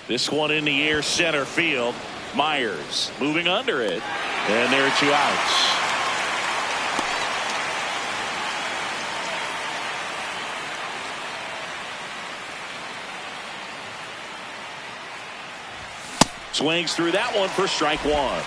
[SPEAKER 1] This one in the air, center field. Myers moving under it, and there are 2 outs. Swings through that one for strike one.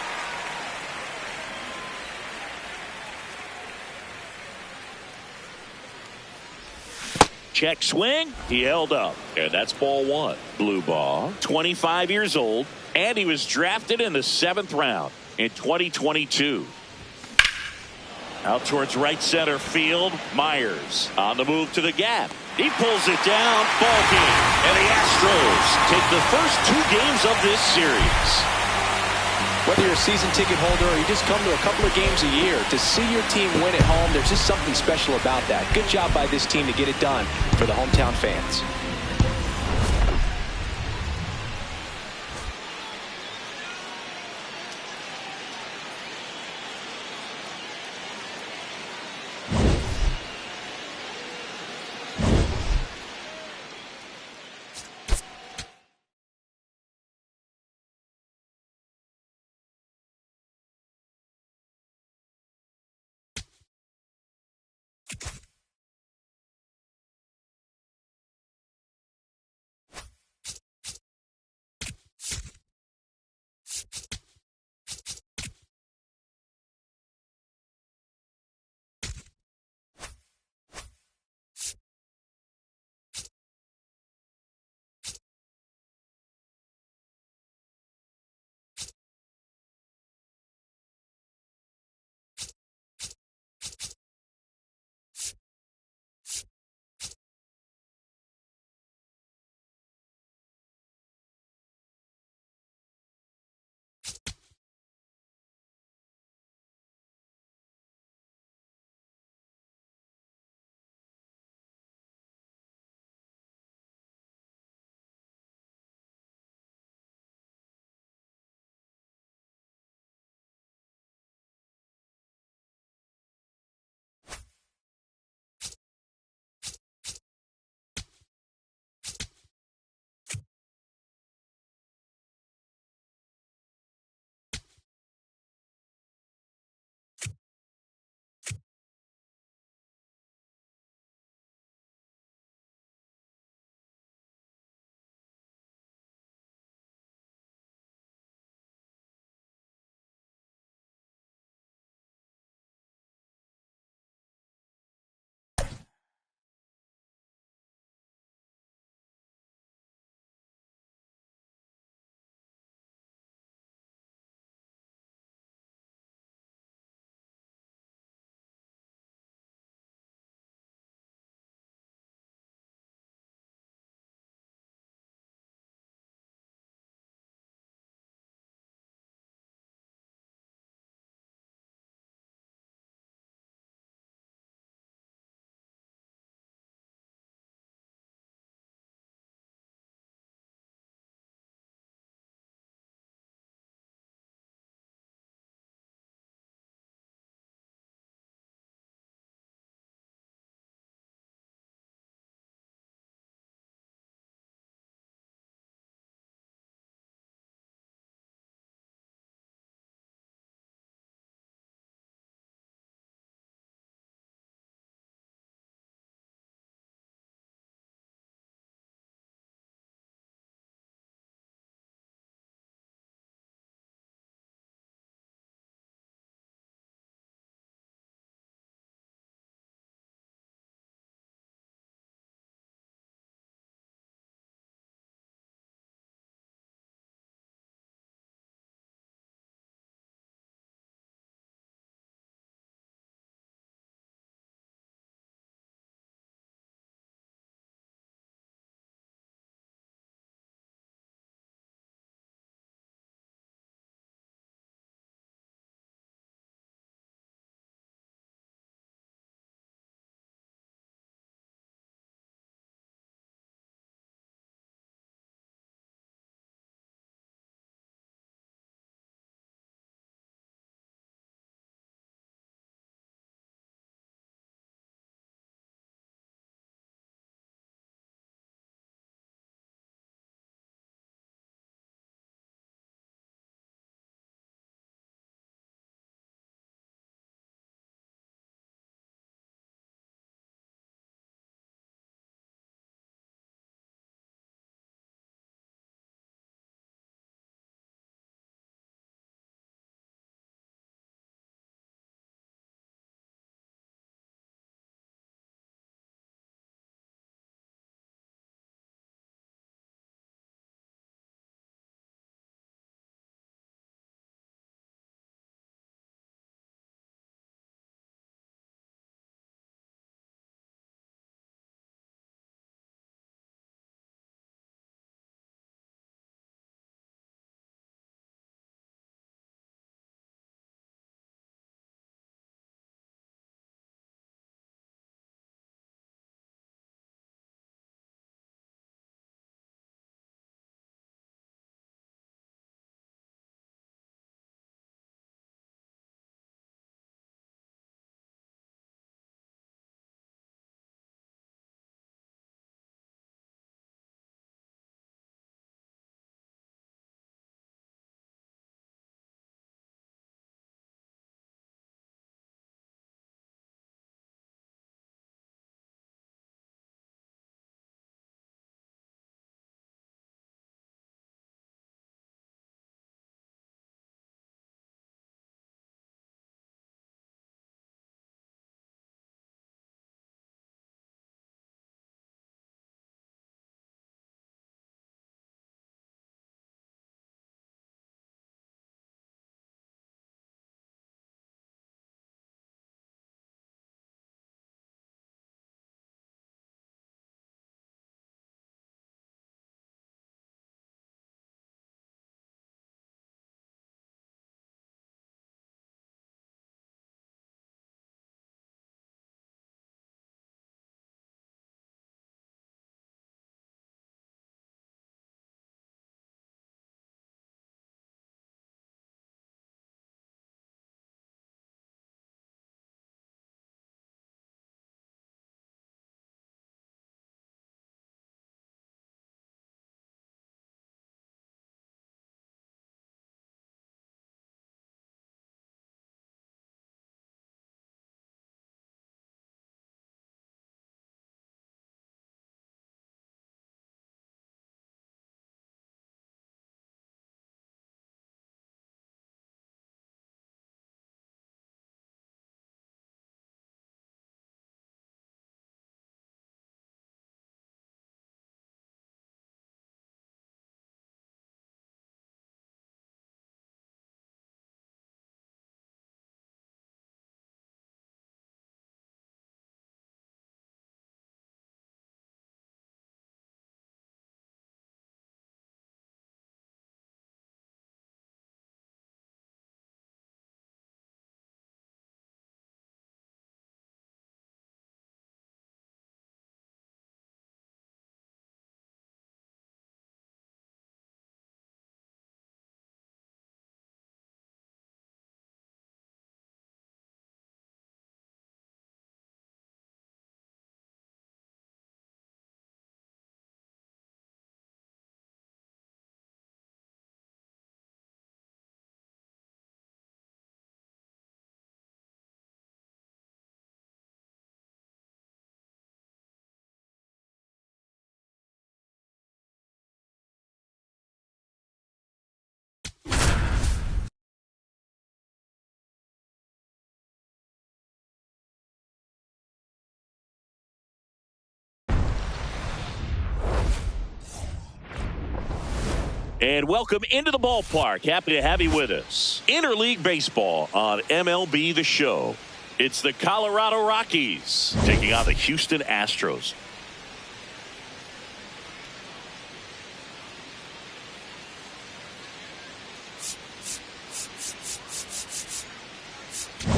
[SPEAKER 1] Check swing. He held up, and that's ball one. Blue ball, 25 years old, and he was drafted in the 7th round in 2022. Out towards right center field. Myers on the move to the gap. He pulls it down. Ball game. And the Astros take the first 2 games of this series.
[SPEAKER 4] Whether you're a season ticket holder or you just come to a couple of games a year, to see your team win at home, there's just something special about that. Good job by this team to get it done for the hometown fans.
[SPEAKER 1] And welcome into the ballpark. Happy to have you with us. Interleague Baseball on MLB The Show. It's the Colorado Rockies taking on the Houston Astros.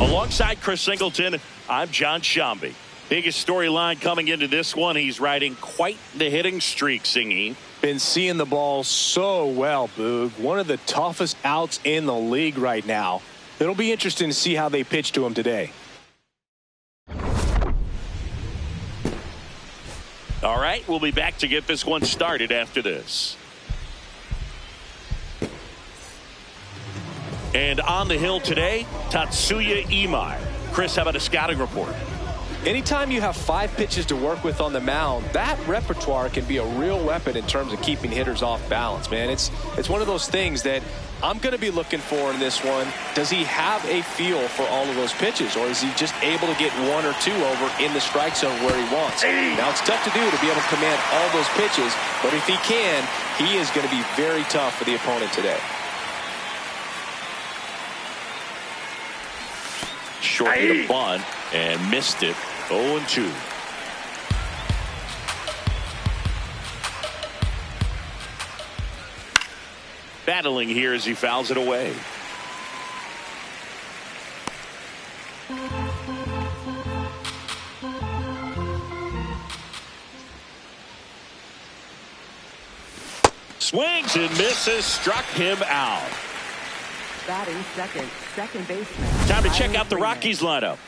[SPEAKER 1] Alongside Chris Singleton, I'm John Shambi. Biggest storyline coming into this one, he's riding quite the hitting streak, Singy.
[SPEAKER 4] Been seeing the ball so well, Boog. One of the toughest outs in the league right now. It'll be interesting to see how they pitch to him today.
[SPEAKER 1] All right, we'll be back to get this one started after this. And on the hill today, Tatsuya Imai. Chris, how about a scouting report?
[SPEAKER 4] Anytime you have 5 pitches to work with on the mound, that repertoire can be a real weapon in terms of keeping hitters off balance, man. It's one of those things that I'm going to be looking for in this one. Does he have a feel for all of those pitches, or is he just able to get 1 or 2 over in the strike zone where he wants? Now, it's tough to do to be able to command all those pitches, but if he can, he is going to be very tough for the opponent today.
[SPEAKER 1] Short hit a bunt and missed it. 0-2. Battling here as he fouls it away. Swings and misses, struck him out.
[SPEAKER 2] Batting second baseman.
[SPEAKER 1] Time to check out the Rockies lineup.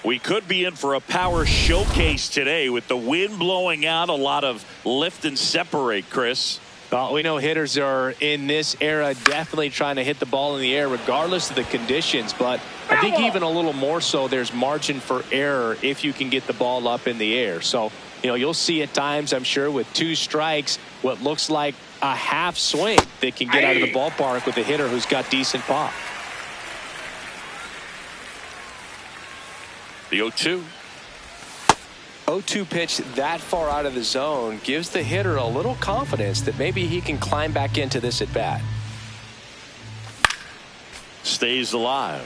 [SPEAKER 1] We could be in for a power showcase today with the wind blowing out, a lot of lift and separate, Chris.
[SPEAKER 4] Well, we know hitters are in this era definitely trying to hit the ball in the air regardless of the conditions, but I think even a little more so there's margin for error if you can get the ball up in the air. So, you'll see at times, I'm sure, with 2 strikes, what looks like a half swing that can get out of the ballpark with a hitter who's got decent pop.
[SPEAKER 1] The 0-2.
[SPEAKER 4] 0-2 pitch that far out of the zone gives the hitter a little confidence that maybe he can climb back into this at bat.
[SPEAKER 1] Stays alive.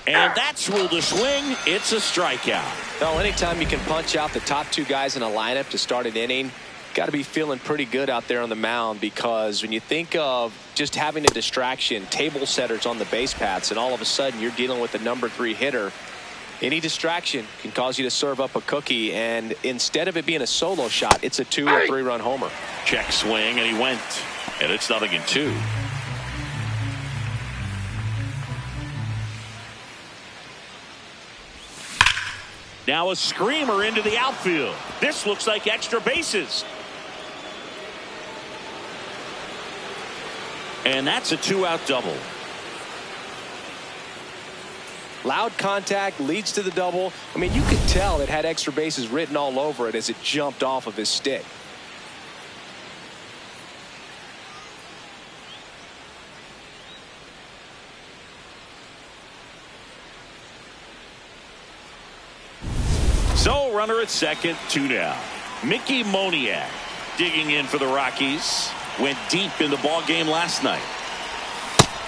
[SPEAKER 1] And that's ruled a swing. It's a strikeout.
[SPEAKER 4] Now, anytime you can punch out the top 2 guys in a lineup to start an inning, got to be feeling pretty good out there on the mound, because when you think of just having a distraction, table setters on the base paths, and all of a sudden you're dealing with the number 3 hitter, any distraction can cause you to serve up a cookie, and instead of it being a solo shot, it's a 2 or 3 run homer.
[SPEAKER 1] Check swing, and he went, and it's 0-2. Now a screamer into the outfield. This looks like extra bases. And that's a 2-out double.
[SPEAKER 4] Loud contact leads to the double. I mean, you could tell it had extra bases written all over it as it jumped off of his stick.
[SPEAKER 1] So, runner at second, 2 down. Mickey Moniak digging in for the Rockies. Went deep in the ball game last night.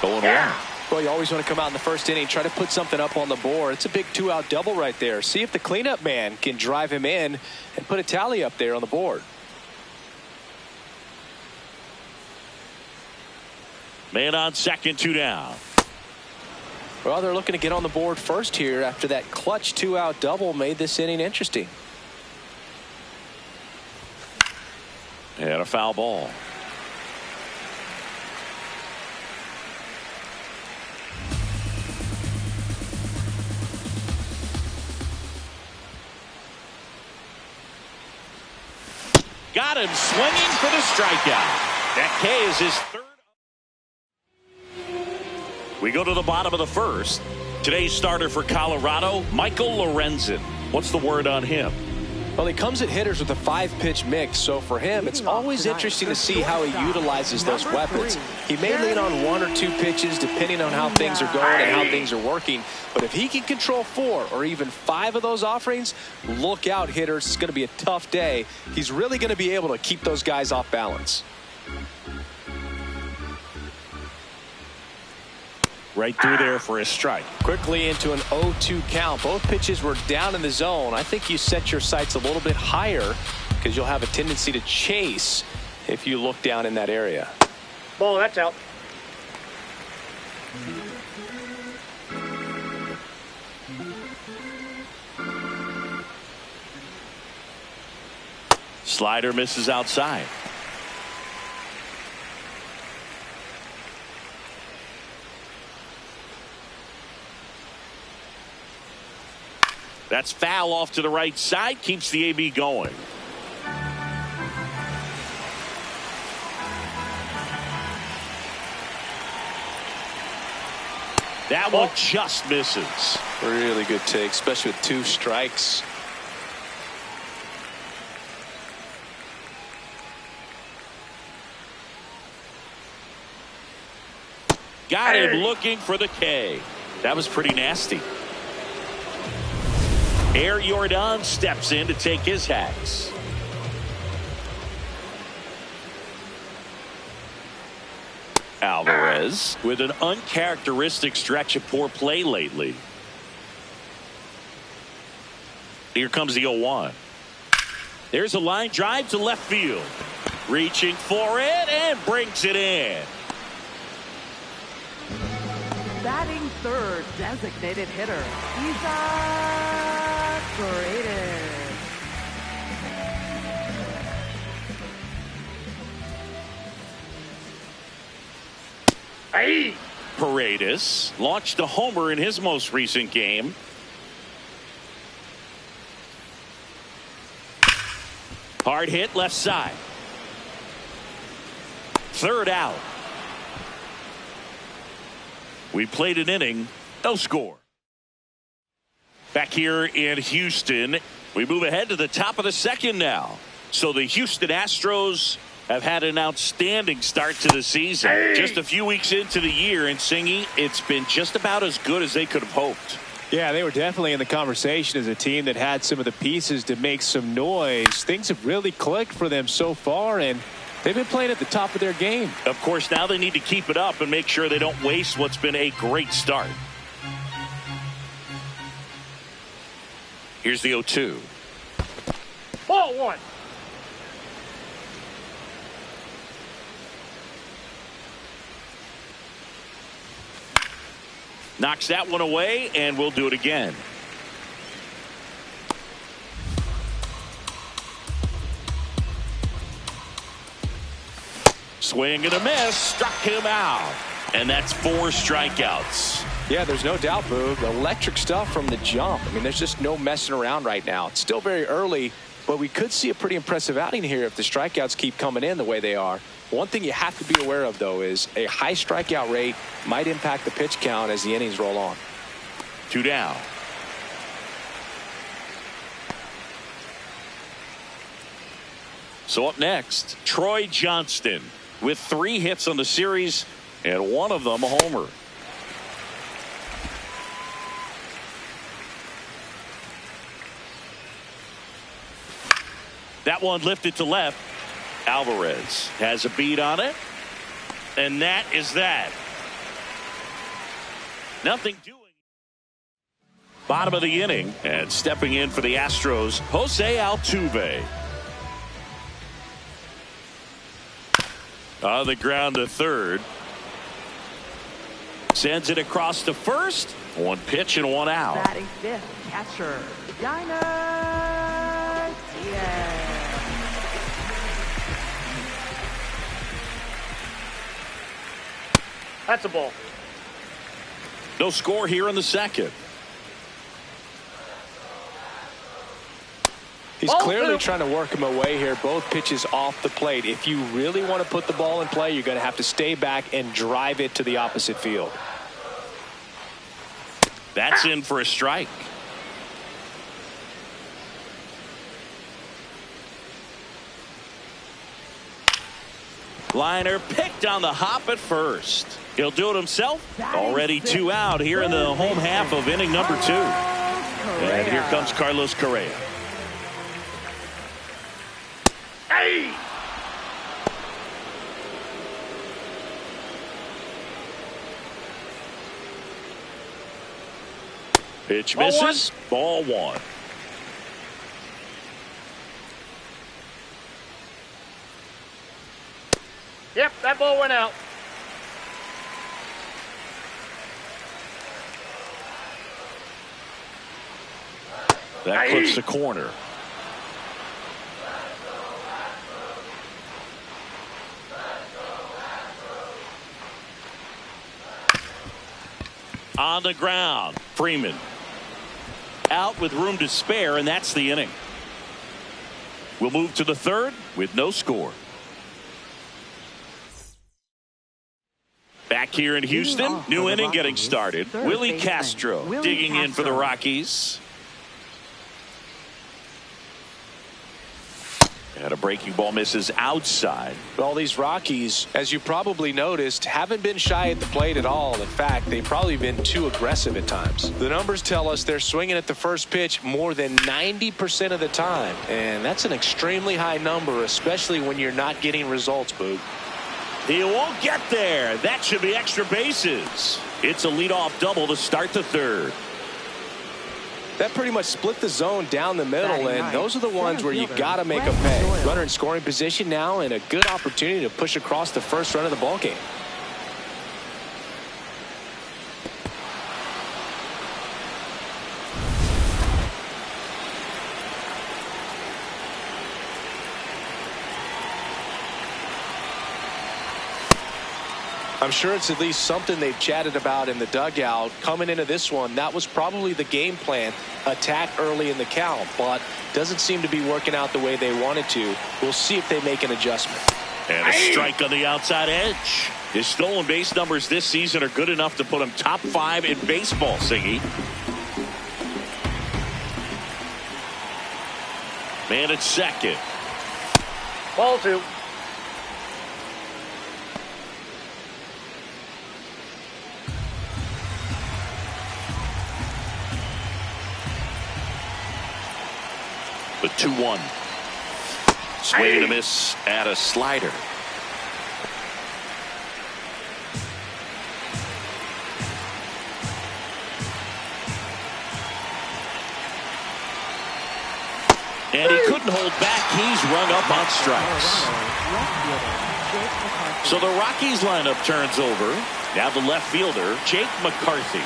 [SPEAKER 1] Going well.
[SPEAKER 4] Well, you always want to come out in the first inning, try to put something up on the board. It's a big 2-out double right there. See if the cleanup man can drive him in and put a tally up there on the board.
[SPEAKER 1] Man on second, 2 down.
[SPEAKER 4] Well, they're looking to get on the board first here after that clutch 2-out double made this inning interesting.
[SPEAKER 1] And a foul ball. Got him swinging for the strikeout. That K is his 3rd. We go to the bottom of the 1st. Today's starter for Colorado, Michael Lorenzen. What's the word on him?
[SPEAKER 4] Well, he comes at hitters with a 5-pitch mix, so for him, it's always interesting to see how he utilizes those weapons. He may lean on 1 or 2 pitches depending on how things are going and how things are working, but if he can control 4 or even 5 of those offerings, look out, hitters. It's going to be a tough day. He's really going to be able to keep those guys off balance.
[SPEAKER 1] Right through there for a strike.
[SPEAKER 4] Quickly into an 0-2 count. Both pitches were down in the zone. I think you set your sights a little bit higher because you'll have a tendency to chase if you look down in that area.
[SPEAKER 3] Ball, that's out.
[SPEAKER 1] Slider misses outside. That's foul off to the right side. Keeps the AB going. That one just misses.
[SPEAKER 4] Really good take, especially with 2 strikes.
[SPEAKER 1] Got him looking for the K. That was pretty nasty. Air Jordan steps in to take his hacks. Alvarez with an uncharacteristic stretch of poor play lately. Here comes the 0-1. There's a line drive to left field. Reaching for it and brings it in.
[SPEAKER 2] Batting third, designated hitter, Isaac Paredes.
[SPEAKER 3] Aye.
[SPEAKER 1] Paredes launched a homer in his most recent game. Hard hit left side. Third out. We played an inning, no score. Back here in Houston, we move ahead to the top of the second now. So the Houston Astros have had an outstanding start to the season. Just a few weeks into the year, and Singy, it's been just about as good as they could have hoped.
[SPEAKER 4] Yeah, they were definitely in the conversation as a team that had some of the pieces to make some noise. Things have really clicked for them so far, and they've been playing at the top of their game.
[SPEAKER 1] Of course, now they need to keep it up and make sure they don't waste what's been a great start. Here's the 0-2.
[SPEAKER 3] Ball 1.
[SPEAKER 1] Knocks that one away, and we'll do it again. Swing and a miss, struck him out. And that's 4 strikeouts.
[SPEAKER 4] Yeah, there's no doubt, Boog. Electric stuff from the jump. I mean, there's just no messing around right now. It's still very early, but we could see a pretty impressive outing here if the strikeouts keep coming in the way they are. One thing you have to be aware of, though, is a high strikeout rate might impact the pitch count as the innings roll on.
[SPEAKER 1] 2 down. So up next, Troy Johnston with 3 hits on the series and 1 of them a homer. That one lifted to left. Alvarez has a beat on it. And that is that. Nothing doing. Bottom of the inning, and stepping in for the Astros, Jose Altuve. On the ground to third. Sends it across to first. 1 pitch and 1 out.
[SPEAKER 2] Batting fifth, catcher, DYNASTY.
[SPEAKER 3] That's a ball.
[SPEAKER 1] No score here in the second.
[SPEAKER 4] He's clearly trying to work him away here. Both pitches off the plate. If you really want to put the ball in play, you're going to have to stay back and drive it to the opposite field.
[SPEAKER 1] That's in for a strike. Liner picked on the hop at first. He'll do it himself. Already 2 out here in the home half of inning number 2. And here comes Carlos Correa.
[SPEAKER 3] Hey!
[SPEAKER 1] Pitch
[SPEAKER 3] Ball
[SPEAKER 1] misses. Ball 1.
[SPEAKER 3] Yep, that ball went out.
[SPEAKER 1] That clips the corner. On the ground, Freeman. Out with room to spare, and that's the inning. We'll move to the 3rd with no score. Back here in Houston, new inning getting started. Willie Castro digging in for the Rockies. And a breaking ball misses outside.
[SPEAKER 4] Well, these Rockies, as you probably noticed, haven't been shy at the plate at all. In fact, they've probably been too aggressive at times. The numbers tell us they're swinging at the first pitch more than 90% of the time. And that's an extremely high number, especially when you're not getting results, Boog.
[SPEAKER 1] He won't get there. That should be extra bases. It's a leadoff double to start the 3rd.
[SPEAKER 4] That pretty much split the zone down the middle, and those are the ones where you got to make them pay. Runner in scoring position now, and a good opportunity to push across the first run of the ball game. I'm sure it's at least something they've chatted about in the dugout. Coming into this one, that was probably the game plan. Attack early in the count, but doesn't seem to be working out the way they wanted to. We'll see if they make an adjustment.
[SPEAKER 1] And a strike on the outside edge. His stolen base numbers this season are good enough to put him top 5 in baseball, Siggy. Man at second.
[SPEAKER 3] Ball 2.
[SPEAKER 1] The 2-1. Swing and a miss at a slider. And he couldn't hold back. He's rung up on strikes. So the Rockies lineup turns over. Now the left fielder, Jake McCarthy.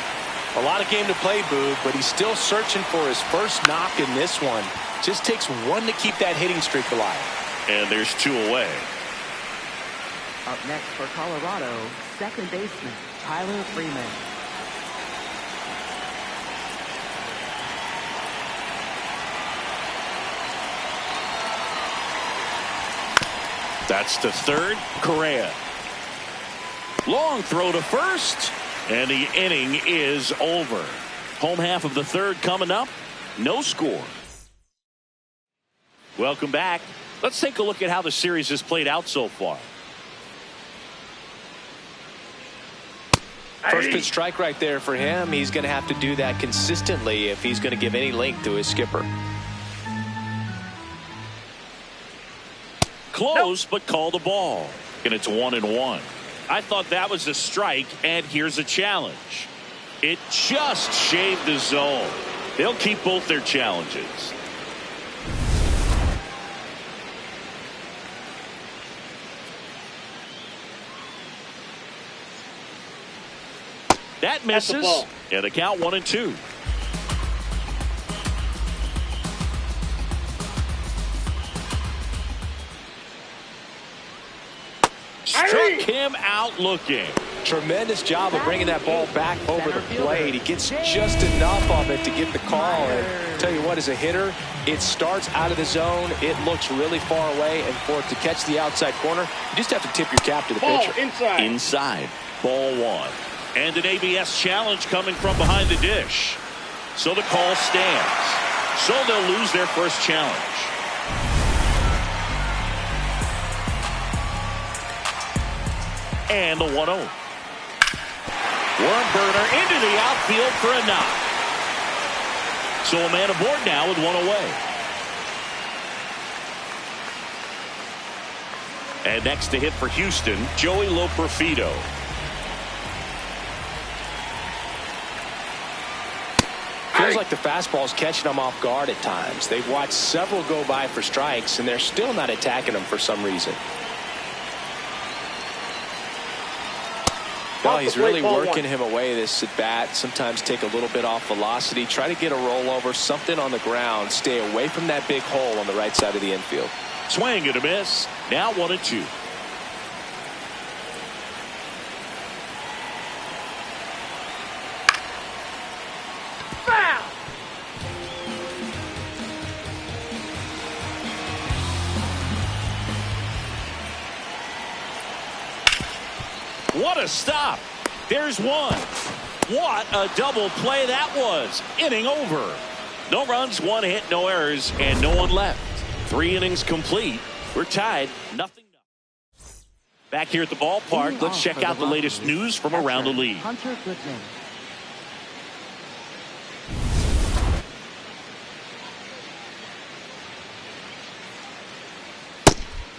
[SPEAKER 4] A lot of game to play, Boog, but he's still searching for his first knock in this one. Just takes one to keep that hitting streak alive.
[SPEAKER 1] And there's 2 away.
[SPEAKER 2] Up next for Colorado, second baseman Tyler Freeman.
[SPEAKER 1] That's to 3rd, Correa. Long throw to first, and the inning is over. Home half of the 3rd coming up. No score. Welcome back. Let's take a look at how the series has played out so far.
[SPEAKER 4] First pitch strike right there for him. He's going to have to do that consistently if he's going to give any length to his skipper.
[SPEAKER 1] Close, but call the ball. And it's 1-1. I thought that was a strike, and here's a challenge. It just shaved the zone. They'll keep both their challenges. That misses. And the count 1-2. Struck him out looking.
[SPEAKER 4] Tremendous job of bringing that ball back over the plate. He gets just enough of it to get the call. And tell you what, as a hitter, it starts out of the zone. It looks really far away, and for it to catch the outside corner, you just have to tip your cap to the pitcher.
[SPEAKER 1] Inside. Ball 1. And an ABS challenge coming from behind the dish. So the call stands. So they'll lose their first challenge. And the 1-0. Worm burner into the outfield for a knock. So a man aboard now with one away. And next to hit for Houston, Joey Loperfido.
[SPEAKER 4] Feels like the fastball's catching them off guard at times. They've watched several go by for strikes, and they're still not attacking them for some reason. Well, he's really working him away this at bat. Sometimes take a little bit off velocity. Try to get a rollover, something on the ground. Stay away from that big hole on the right side of the infield.
[SPEAKER 1] Swing and a miss. Now 1-2.
[SPEAKER 3] Foul!
[SPEAKER 1] What a stop. There's one. What a double play that was. Inning over. No runs, one hit, no errors, and no one left. 3 innings complete. We're tied. Nothing. Back here at the ballpark, let's check out the latest news from around the league.
[SPEAKER 2] Hunter Goodman.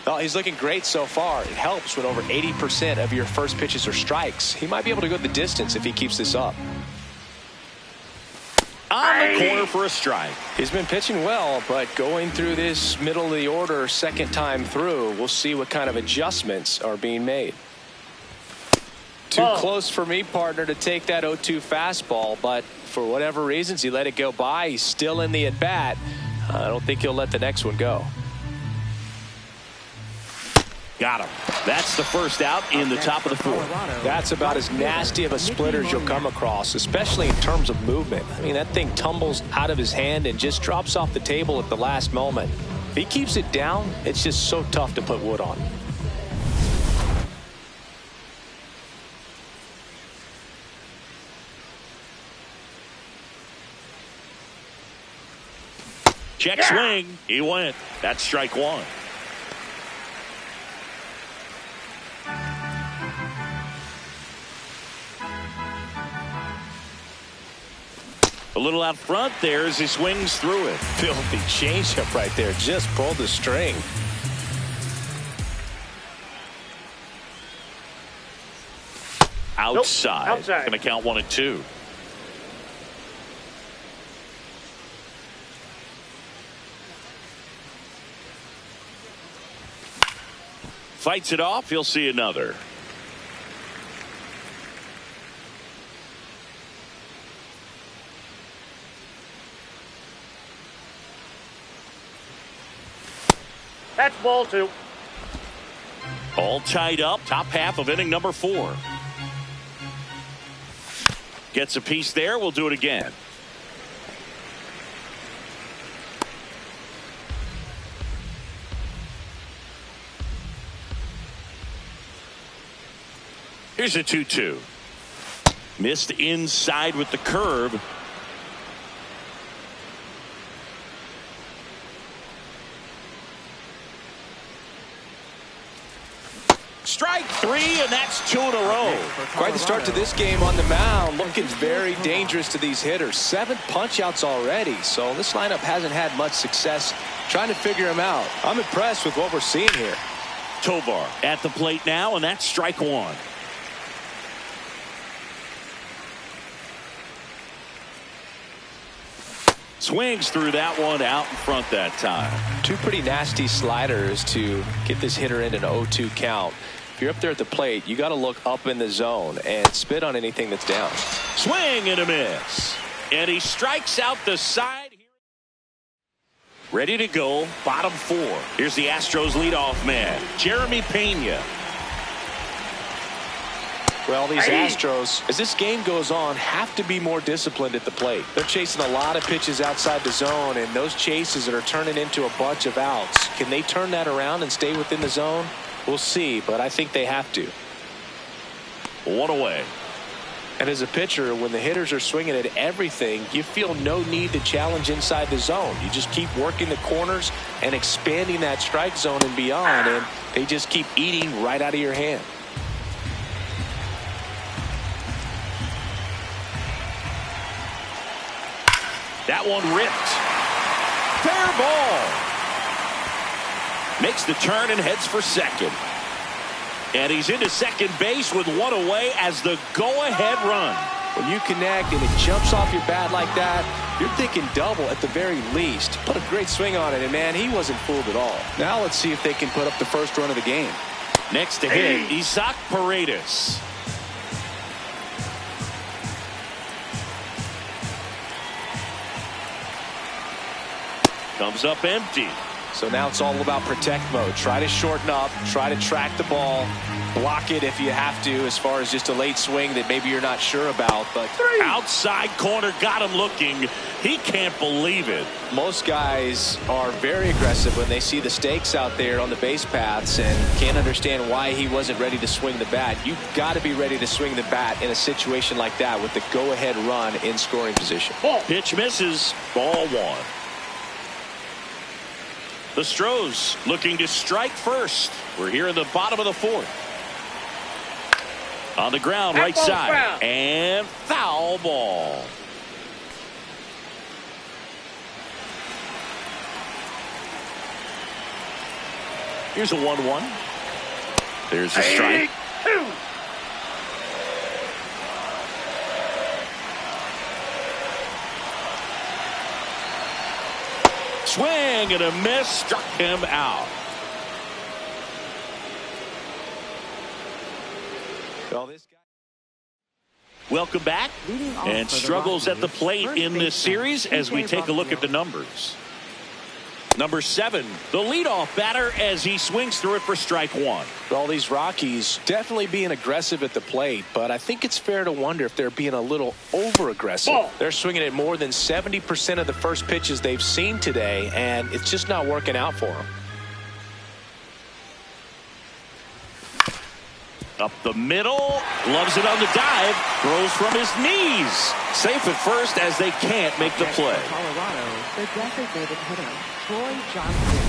[SPEAKER 4] Well, he's looking great so far. It helps when over 80% of your first pitches are strikes. He might be able to go the distance if he keeps this up.
[SPEAKER 1] On the corner for a strike.
[SPEAKER 4] He's been pitching well, but going through this middle of the order second time through, we'll see what kind of adjustments are being made. Too close for me, partner, to take that 0-2 fastball, but for whatever reasons, he let it go by. He's still in the at-bat. I don't think he'll let the next one go.
[SPEAKER 1] Got him. That's the first out in the top of the 4th.
[SPEAKER 4] That's about as nasty of a splitter as you'll come across, especially in terms of movement. I mean, that thing tumbles out of his hand and just drops off the table at the last moment. If he keeps it down, it's just so tough to put wood on.
[SPEAKER 1] Check swing. He went. That's strike 1. A little out front there as he swings through it.
[SPEAKER 4] Filthy changeup right there. Just pulled the string.
[SPEAKER 1] Outside.
[SPEAKER 3] Nope. Outside.
[SPEAKER 1] Going to count 1-2. Fights it off. He'll see another.
[SPEAKER 3] That's ball 2.
[SPEAKER 1] All tied up. Top half of inning number 4. Gets a piece there. We'll do it again. Here's a 2-2. Missed inside with the curve. Strike 3, and that's 2 in a row.
[SPEAKER 4] Quite the start to this game on the mound. Looking very dangerous to these hitters. 7 punch-outs already, so this lineup hasn't had much success trying to figure him out. I'm impressed with what we're seeing here.
[SPEAKER 1] Tovar at the plate now, and that's strike 1. Swings through that one out in front that time.
[SPEAKER 4] 2 pretty nasty sliders to get this hitter in an 0-2 count. If you're up there at the plate, you got to look up in the zone and spit on anything that's down.
[SPEAKER 1] Swing and a miss. And he strikes out the side. Ready to go, bottom 4. Here's the Astros leadoff man, Jeremy Pena.
[SPEAKER 4] Well, these Astros, as this game goes on, have to be more disciplined at the plate. They're chasing a lot of pitches outside the zone, and those chases that are turning into a bunch of outs. Can they turn that around and stay within the zone? We'll see, but I think they have to.
[SPEAKER 1] 1 away.
[SPEAKER 4] And as a pitcher, when the hitters are swinging at everything, you feel no need to challenge inside the zone. You just keep working the corners and expanding that strike zone and beyond, and they just keep eating right out of your hand.
[SPEAKER 1] That one ripped. Fair ball. Makes the turn and heads for second. And he's into second base with one away as the go-ahead run.
[SPEAKER 4] When you connect and it jumps off your bat like that, you're thinking double at the very least. Put a great swing on it, and man, he wasn't fooled at all. Now let's see if they can put up the first run of the game.
[SPEAKER 1] Next to hit, Isaac Paredes. Comes up empty.
[SPEAKER 4] So now it's all about protect mode. Try to shorten up, try to track the ball, block it if you have to, as far as just a late swing that maybe you're not sure about. But
[SPEAKER 1] outside corner, got him looking. He can't believe it.
[SPEAKER 4] Most guys are very aggressive when they see the stakes out there on the base paths and can't understand why he wasn't ready to swing the bat. You've got to be ready to swing the bat in a situation like that with the go-ahead run in scoring position.
[SPEAKER 1] Pitch misses. Ball one. The Stros looking to strike first. We're here in the bottom of the fourth. On the ground, right side.
[SPEAKER 3] Foul.
[SPEAKER 1] And foul ball. Here's a 1-1. There's a strike. Swing and a miss, struck him out.
[SPEAKER 4] Well, this guy...
[SPEAKER 1] Welcome back. And struggles at the plate in this series as we take a look at the numbers. Number 7, the leadoff batter as he swings through it for strike one.
[SPEAKER 4] Well, these Rockies definitely being aggressive at the plate, but I think it's fair to wonder if they're being a little over-aggressive. They're swinging at more than 70% of the first pitches they've seen today, and it's just not working out for them.
[SPEAKER 1] Up the middle, gloves it on the dive, throws from his knees. Safe at first as they can't make the play.
[SPEAKER 2] Colorado, the designated hitter, Troy Johnson.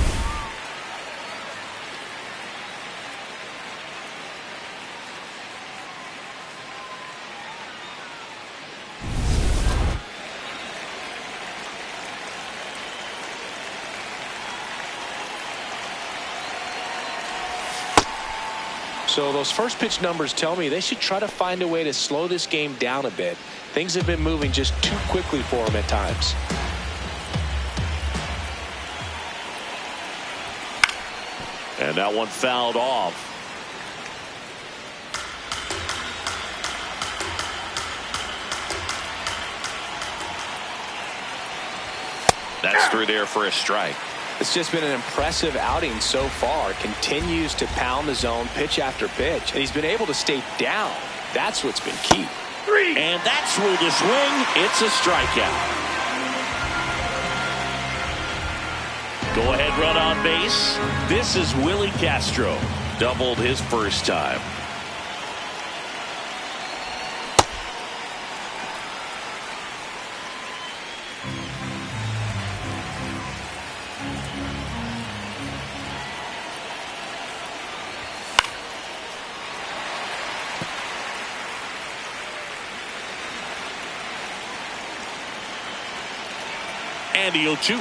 [SPEAKER 4] So those first pitch numbers tell me they should try to find a way to slow this game down a bit. Things have been moving just too quickly for them at times.
[SPEAKER 1] And that one fouled off. That's through there for a strike.
[SPEAKER 4] It's just been an impressive outing so far. Continues to pound the zone pitch after pitch. And he's been able to stay down. That's what's been key.
[SPEAKER 1] And that's through the swing. It's a strikeout. Go ahead run on base. This is Willie Castro. Doubled his first time. And the 0-2.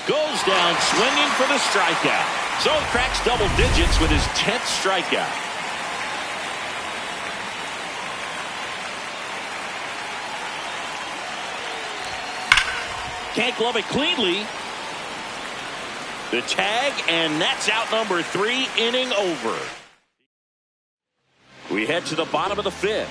[SPEAKER 1] Goes down swinging for the strikeout. So he cracks double digits with his 10th strikeout. Can't glove it cleanly. The tag, and that's out number 3, inning over. We head to the bottom of the 5th.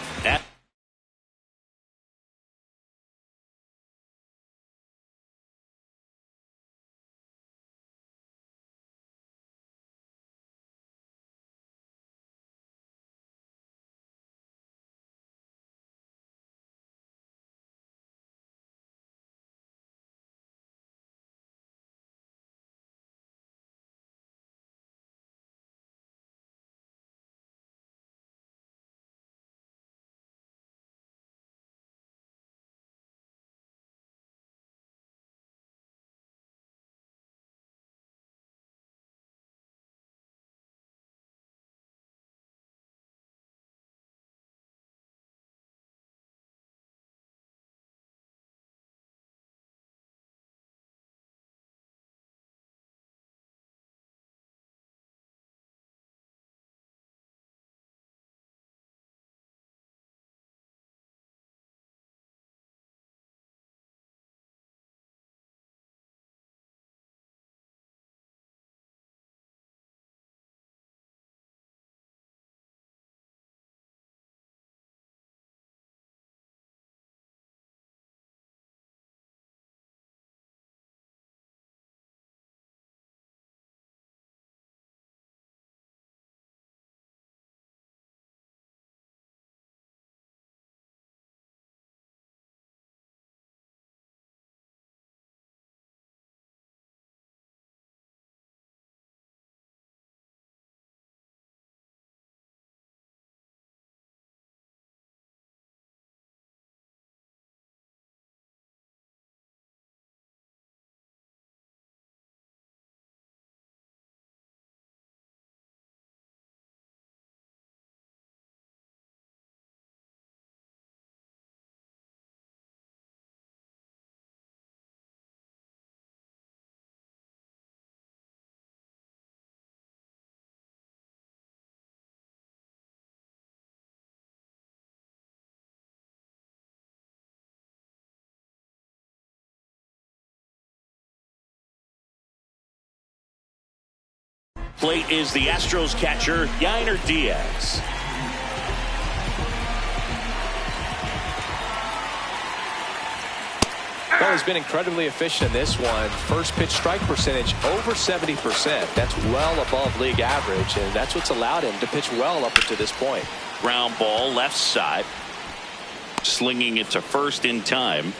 [SPEAKER 1] Plate is the Astros catcher, Diaz.
[SPEAKER 4] Well, he's been incredibly efficient in this one. First pitch strike percentage over 70%. That's well above league average, and that's what's allowed him to pitch well up until this point.
[SPEAKER 1] Ground ball left side. Slinging it to first in time.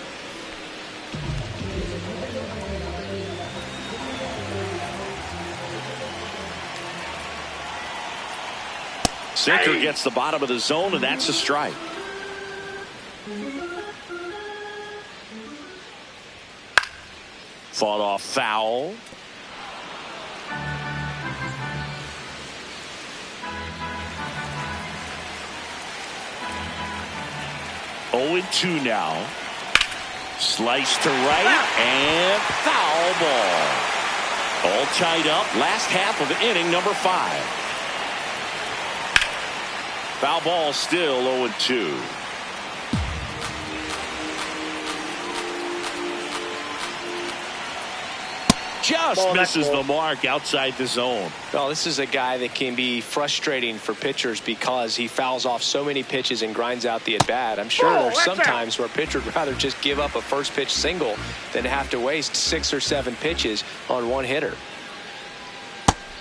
[SPEAKER 1] Sinker gets the bottom of the zone, and that's a strike. Fought off foul. Oh, 2 now. Slice to right and foul ball. All tied up. Last half of inning number 5. Foul ball still 0-2. Just misses the mark outside the zone.
[SPEAKER 4] Well, this is a guy that can be frustrating for pitchers because he fouls off so many pitches and grinds out the at-bat. I'm sure there's some times where a pitcher would rather just give up a first pitch single than have to waste 6 or 7 pitches on one hitter.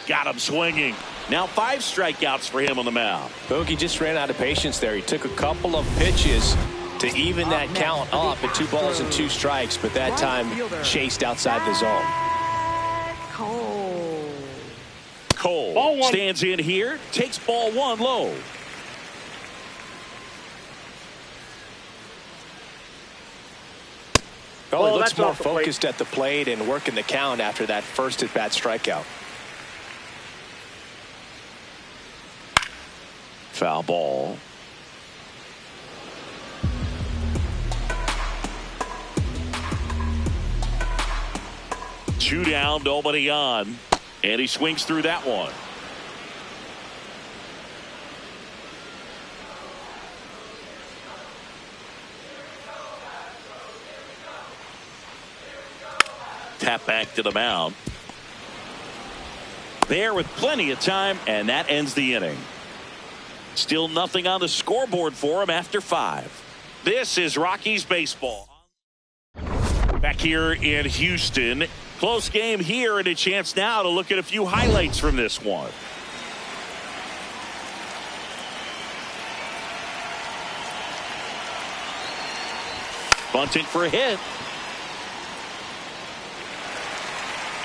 [SPEAKER 1] Got him swinging. Now 5 strikeouts for him on the mound.
[SPEAKER 4] Bogey just ran out of patience there. He took a couple of pitches to even that count up at 2 balls and 2 strikes, but that time chased outside the zone.
[SPEAKER 1] Cole stands in here, takes ball 1 low.
[SPEAKER 4] Well, he looks more focused at the plate and working the count after that first at-bat strikeout.
[SPEAKER 1] Foul ball. Two down, nobody on. And he swings through that one. Tap back to the mound. There with plenty of time, and that ends the inning. Still nothing on the scoreboard for him after 5. This is Rockies baseball. Back here in Houston. Close game here, and a chance now to look at a few highlights from this one. Bunting for a hit.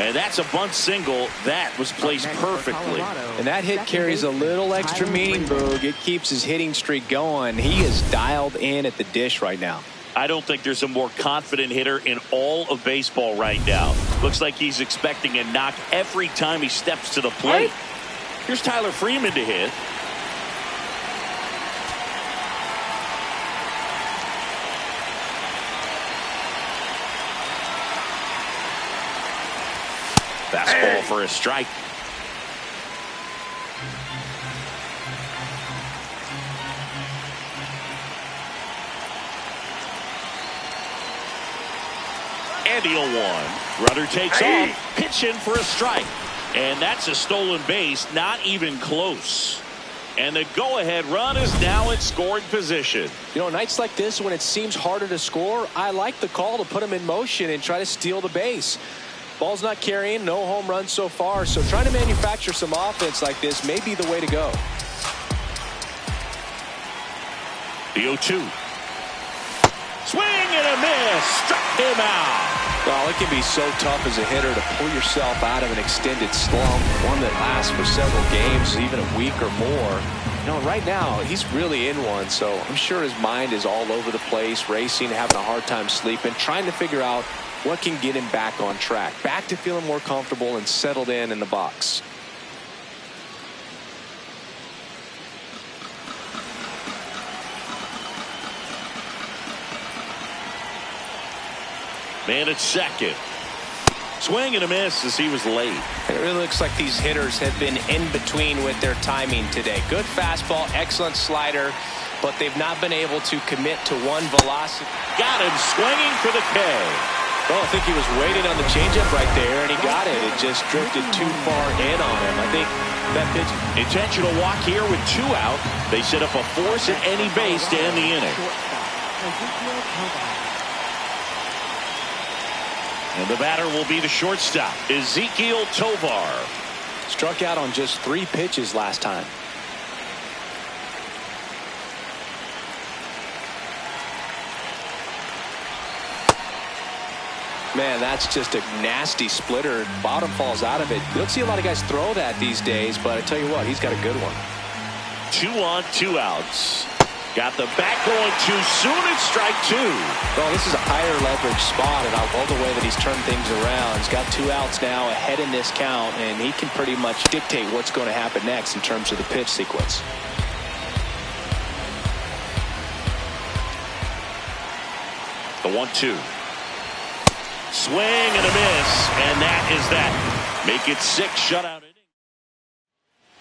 [SPEAKER 1] And that's a bunt single that was placed perfectly.
[SPEAKER 4] And that hit carries a little extra meaning, Boog. It keeps his hitting streak going. He is dialed in at the dish right now.
[SPEAKER 1] I don't think there's a more confident hitter in all of baseball right now. Looks like he's expecting a knock every time he steps to the plate. Here's Tyler Freeman to hit. Fastball for a strike. And the 0-1. Runner takes off, pitching for a strike. And that's a stolen base, not even close. And the go-ahead run is now in scoring position.
[SPEAKER 4] You know, nights like this when it seems harder to score, I like the call to put him in motion and try to steal the base. Ball's not carrying, no home runs so far, so trying to manufacture some offense like this may be the way to go.
[SPEAKER 1] The 0-2. Swing and a miss. Struck him out.
[SPEAKER 4] Well, it can be so tough as a hitter to pull yourself out of an extended slump, one that lasts for several games, even a week or more. You know, right now, he's really in one, so I'm sure his mind is all over the place, racing, having a hard time sleeping, trying to figure out what can get him back on track, back to feeling more comfortable and settled in the box.
[SPEAKER 1] Man at second. Swing and a miss as he was late.
[SPEAKER 4] It really looks like these hitters have been in between with their timing today. Good fastball, excellent slider, but they've not been able to commit to one velocity.
[SPEAKER 1] Got him swinging for the K.
[SPEAKER 4] Well, I think he was waiting on the changeup right there, and he got it. It just drifted too far in on him. I think that pitch.
[SPEAKER 1] Intentional walk here with 2 out. They set up a force at any base to end the inning. And the batter will be the shortstop, Ezekiel Tovar.
[SPEAKER 4] Struck out on just 3 pitches last time. Man, that's just a nasty splitter. Bottom falls out of it. You don't see a lot of guys throw that these days, but I tell you what, he's got a good one.
[SPEAKER 1] 2 on, 2 outs. Got the bat going too soon at strike 2.
[SPEAKER 4] Well, this is a higher leverage spot, and I love the way that he's turned things around. He's got 2 outs now ahead in this count, and he can pretty much dictate what's going to happen next in terms of the pitch sequence.
[SPEAKER 1] The 1-2. Swing and a miss, and that is that. Make it 6 shutout innings.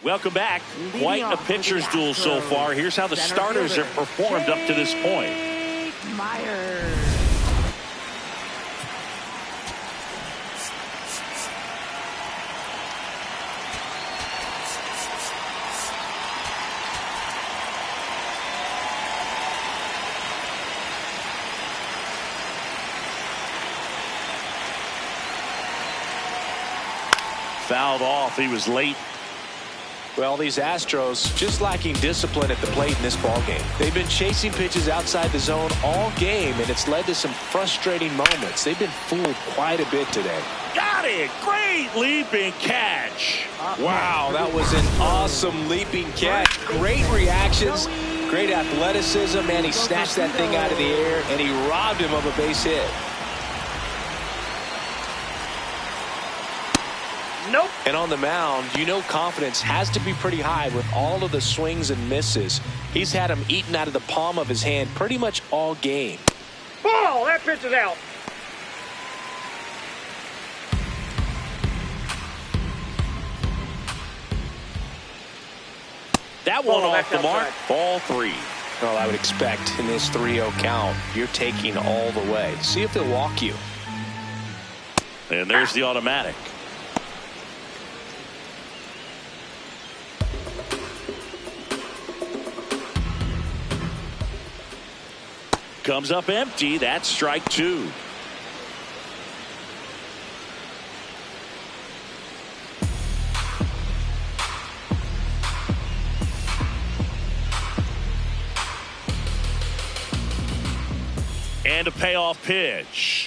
[SPEAKER 1] Welcome back. Quite a pitcher's duel so far. Here's how the starters have performed up to this point.
[SPEAKER 2] Myers.
[SPEAKER 1] Fouled off. He was late.
[SPEAKER 4] Well, these Astros just lacking discipline at the plate in this ballgame. They've been chasing pitches outside the zone all game, and it's led to some frustrating moments. They've been fooled quite a bit today.
[SPEAKER 1] Got it. Great leaping catch.
[SPEAKER 4] Wow, that was an awesome leaping catch. Great reactions, great athleticism, and he snatched that thing out of the air, and he robbed him of a base hit.
[SPEAKER 3] Nope.
[SPEAKER 4] And on the mound, you know confidence has to be pretty high with all of the swings and misses. He's had them eaten out of the palm of his hand pretty much all game.
[SPEAKER 3] Ball! That pitch is out.
[SPEAKER 1] That one off the mark.
[SPEAKER 3] outside.
[SPEAKER 1] Ball 3.
[SPEAKER 4] Well, I would expect in this 3-0 count, you're taking all the way. See if they'll walk you.
[SPEAKER 1] And there's the automatic. Comes up empty. That's strike 2. And a payoff pitch.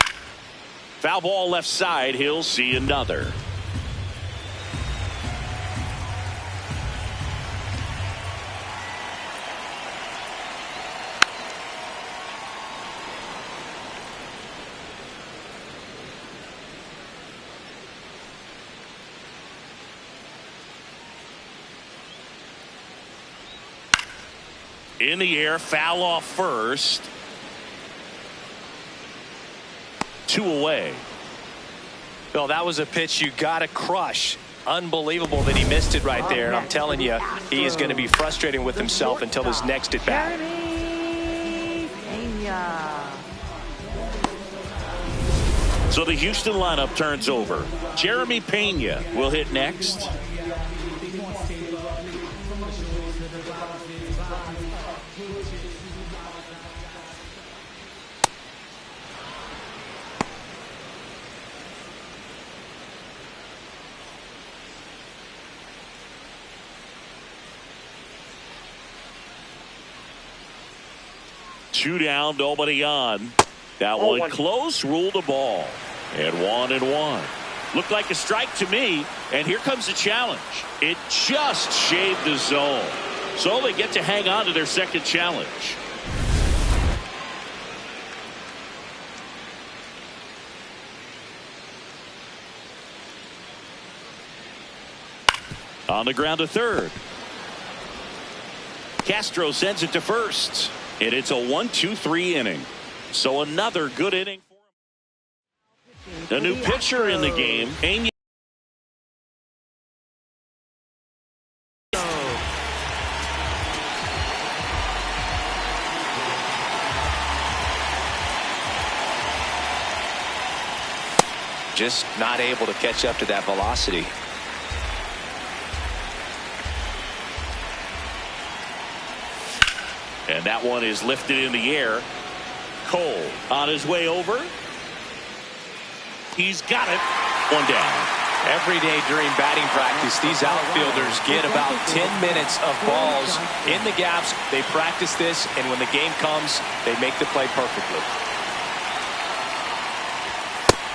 [SPEAKER 1] Foul ball left side. He'll see another. In the air, foul off first. 2 away.
[SPEAKER 4] Well, that was a pitch you got to crush. Unbelievable that he missed it right there. And I'm telling you, he is going to be frustrating with himself until his next at bat.
[SPEAKER 1] So the Houston lineup turns over. Jeremy Pena will hit next. Two down, nobody on. That one close, ruled a ball. And 1-1. Looked like a strike to me. And here comes the challenge. It just shaved the zone. So they get to hang on to their second challenge. On the ground to third. Castro sends it to first. And it's a 1-2-3 inning. So another good inning for him. The new pitcher in the game.
[SPEAKER 4] Just not able to catch up to that velocity.
[SPEAKER 1] And that one is lifted in the air. Cole on his way over. He's got it. One down.
[SPEAKER 4] Every day during batting practice, these outfielders get about 10 minutes of balls in the gaps. They practice this, and when the game comes, they make the play perfectly.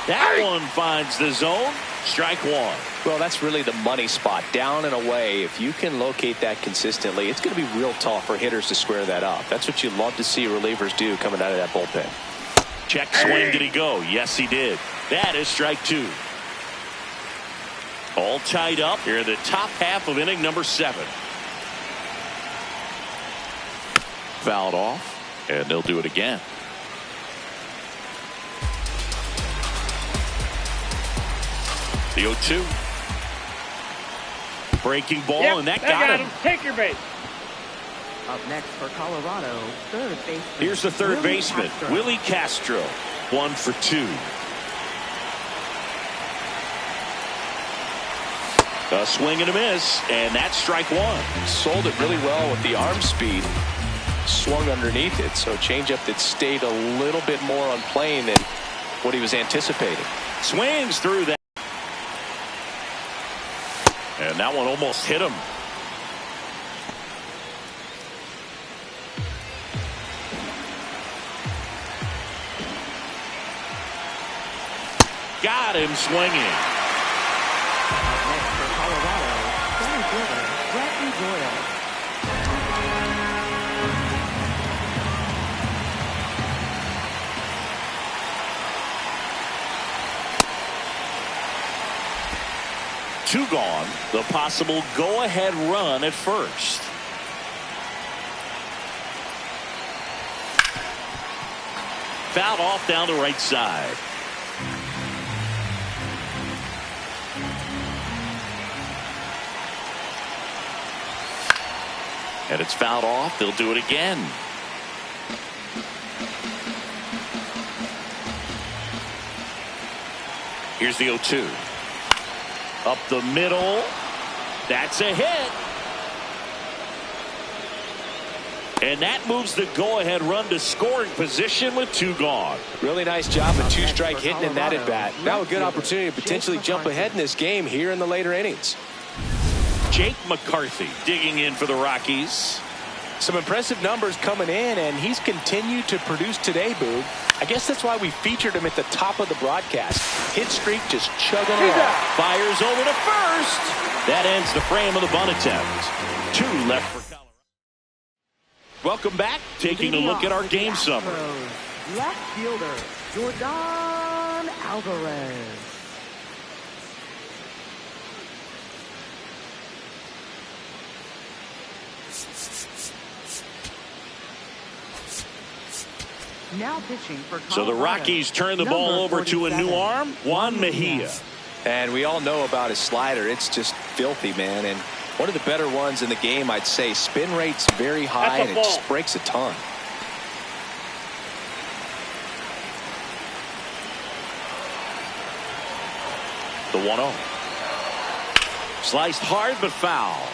[SPEAKER 1] That one finds the zone. Strike one.
[SPEAKER 4] Well, that's really the money spot. Down and away. If you can locate that consistently, it's going to be real tough for hitters to square that up. That's what you love to see relievers do coming out of that bullpen.
[SPEAKER 1] Check swing. Did he go? Yes, he did. That is strike two. All tied up here in the top half of inning number 7. Fouled off, and they'll do it again. The 0-2. Breaking ball,
[SPEAKER 3] Yep,
[SPEAKER 1] and that got him.
[SPEAKER 3] Take your base.
[SPEAKER 2] Up next for Colorado, third baseman.
[SPEAKER 1] Here's the third baseman, Willie Castro. 1 for 2. A swing and a miss, and that's strike one.
[SPEAKER 4] Sold it really well with the arm speed. Swung underneath it, so changeup that stayed a little bit more on plane than what he was anticipating.
[SPEAKER 1] Swings through that. And that one almost hit him. Got him swinging.
[SPEAKER 2] Next for Colorado, center fielder, Brett Doyle.
[SPEAKER 1] Two gone. The possible go-ahead run at first. Fouled off down the right side. And it's fouled off. They'll do it again. Here's the 0-2. Up the middle. That's a hit. And that moves the go-ahead run to scoring position with 2 gone.
[SPEAKER 4] Really nice job of 2-strike hitting in that at bat. Now a good opportunity to potentially jump ahead in this game here in the later innings.
[SPEAKER 1] Jake McCarthy digging in for the Rockies.
[SPEAKER 4] Some impressive numbers coming in, and he's continued to produce today, Boog. I guess that's why we featured him at the top of the broadcast. Hit streak just chugging along.
[SPEAKER 1] Fires over to first. That ends the frame of the bunt attempt. 2 left for Colorado. Welcome back. Taking a look at our game summary.
[SPEAKER 2] Left fielder, Jordan Alvarez. Now pitching for Colorado.
[SPEAKER 1] So the Rockies turn the ball over to a new arm, Juan Mejia.
[SPEAKER 4] And we all know about his slider. It's just filthy, man. And one of the better ones in the game, I'd say. Spin rate's very high, and it just breaks a ton.
[SPEAKER 1] The 1-0. Sliced hard but foul.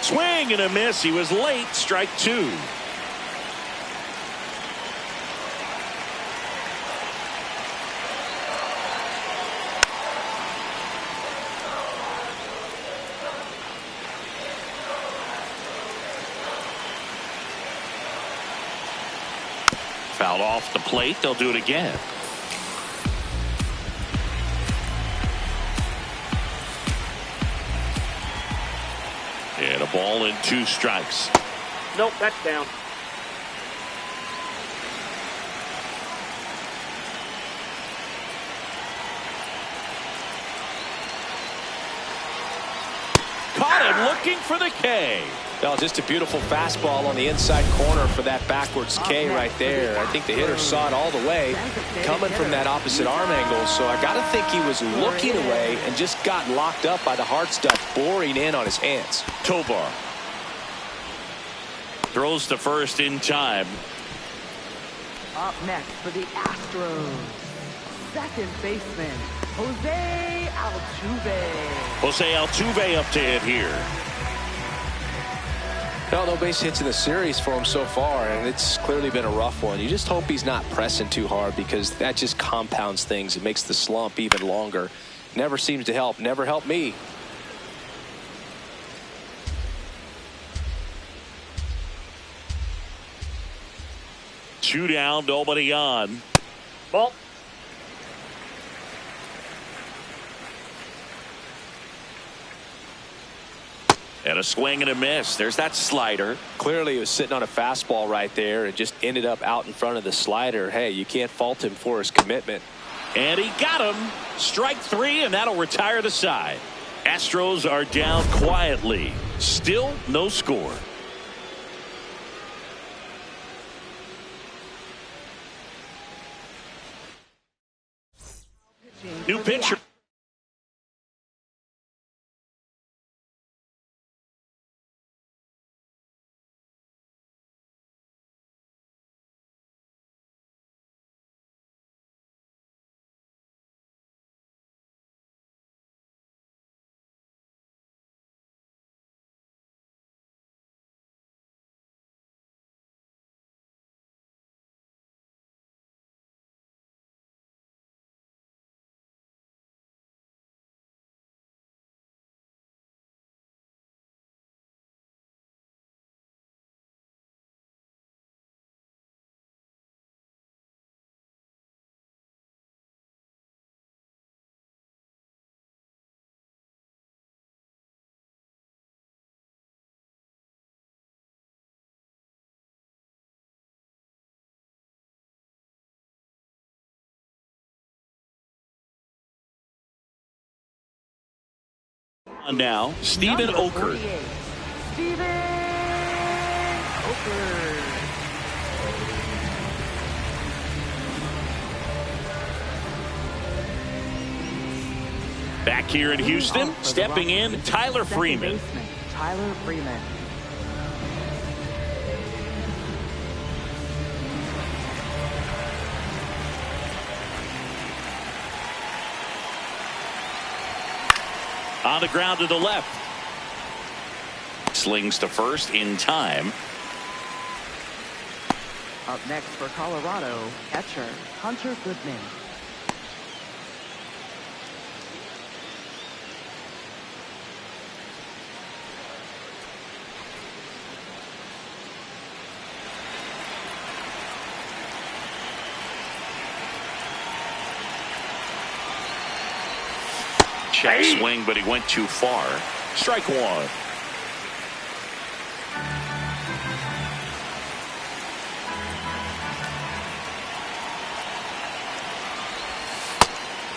[SPEAKER 1] Swing and a miss. He was late. Strike 2. Fouled off the plate. They'll do it again. And a ball and 2 strikes.
[SPEAKER 3] Nope, that's down.
[SPEAKER 1] Caught him looking for the K.
[SPEAKER 4] Well, just a beautiful fastball on the inside corner for that backwards K right there. I think the hitter saw it all the way coming from that opposite arm angle. So I got to think he was looking away and just got locked up by the hard stuff boring in on his hands.
[SPEAKER 1] Tovar throws to first in time.
[SPEAKER 2] Up next for the Astros, second baseman, Jose Altuve.
[SPEAKER 1] Jose Altuve up to hit here.
[SPEAKER 4] Well, no base hits in the series for him so far, and it's clearly been a rough one. You just hope he's not pressing too hard, because that just compounds things. It makes the slump even longer. Never seems to help. Never helped me.
[SPEAKER 1] Two down, nobody on.
[SPEAKER 3] Ball.
[SPEAKER 1] And a swing and a miss. There's that slider.
[SPEAKER 4] Clearly, he was sitting on a fastball right there and just ended up out in front of the slider. Hey, you can't fault him for his commitment.
[SPEAKER 1] And he got him. Strike three, and that'll retire the side. Astros are down quietly. Still no score. New pitcher. Now, Stephen
[SPEAKER 2] Number
[SPEAKER 1] Oker.
[SPEAKER 2] 48, Stephen Oker.
[SPEAKER 1] Back here in Houston,
[SPEAKER 2] Off for the
[SPEAKER 1] stepping in,
[SPEAKER 2] Rockies,
[SPEAKER 1] Tyler
[SPEAKER 2] second
[SPEAKER 1] Freeman.
[SPEAKER 2] baseman, Tyler Freeman.
[SPEAKER 1] On the ground to the left. Slings to first in time.
[SPEAKER 2] Up next for Colorado, catcher Hunter Goodman.
[SPEAKER 1] Check swing, but he went too far. Strike one.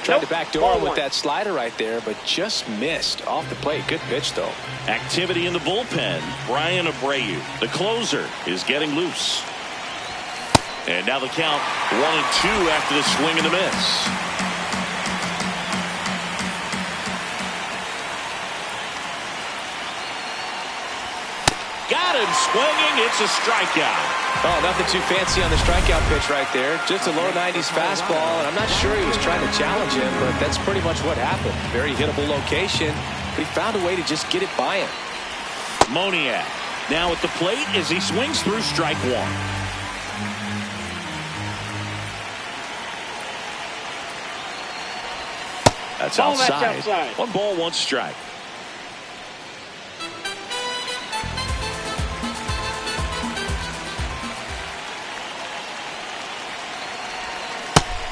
[SPEAKER 4] Tried to backdoor him with that slider right there, but just missed off the plate. Good pitch, though.
[SPEAKER 1] Activity in the bullpen. Brian Abreu, the closer, is getting loose. And now the count 1-2 after the swing and the miss. Got him swinging. It's a strikeout.
[SPEAKER 4] Oh, nothing too fancy on the strikeout pitch right there. Just a low 90s fastball, and I'm not sure he was trying to challenge him, but that's pretty much what happened. Very hittable location, but he found a way to just get it by him.
[SPEAKER 1] Moniak now at the plate as he swings through strike one. That's outside. 1 ball, 1 strike.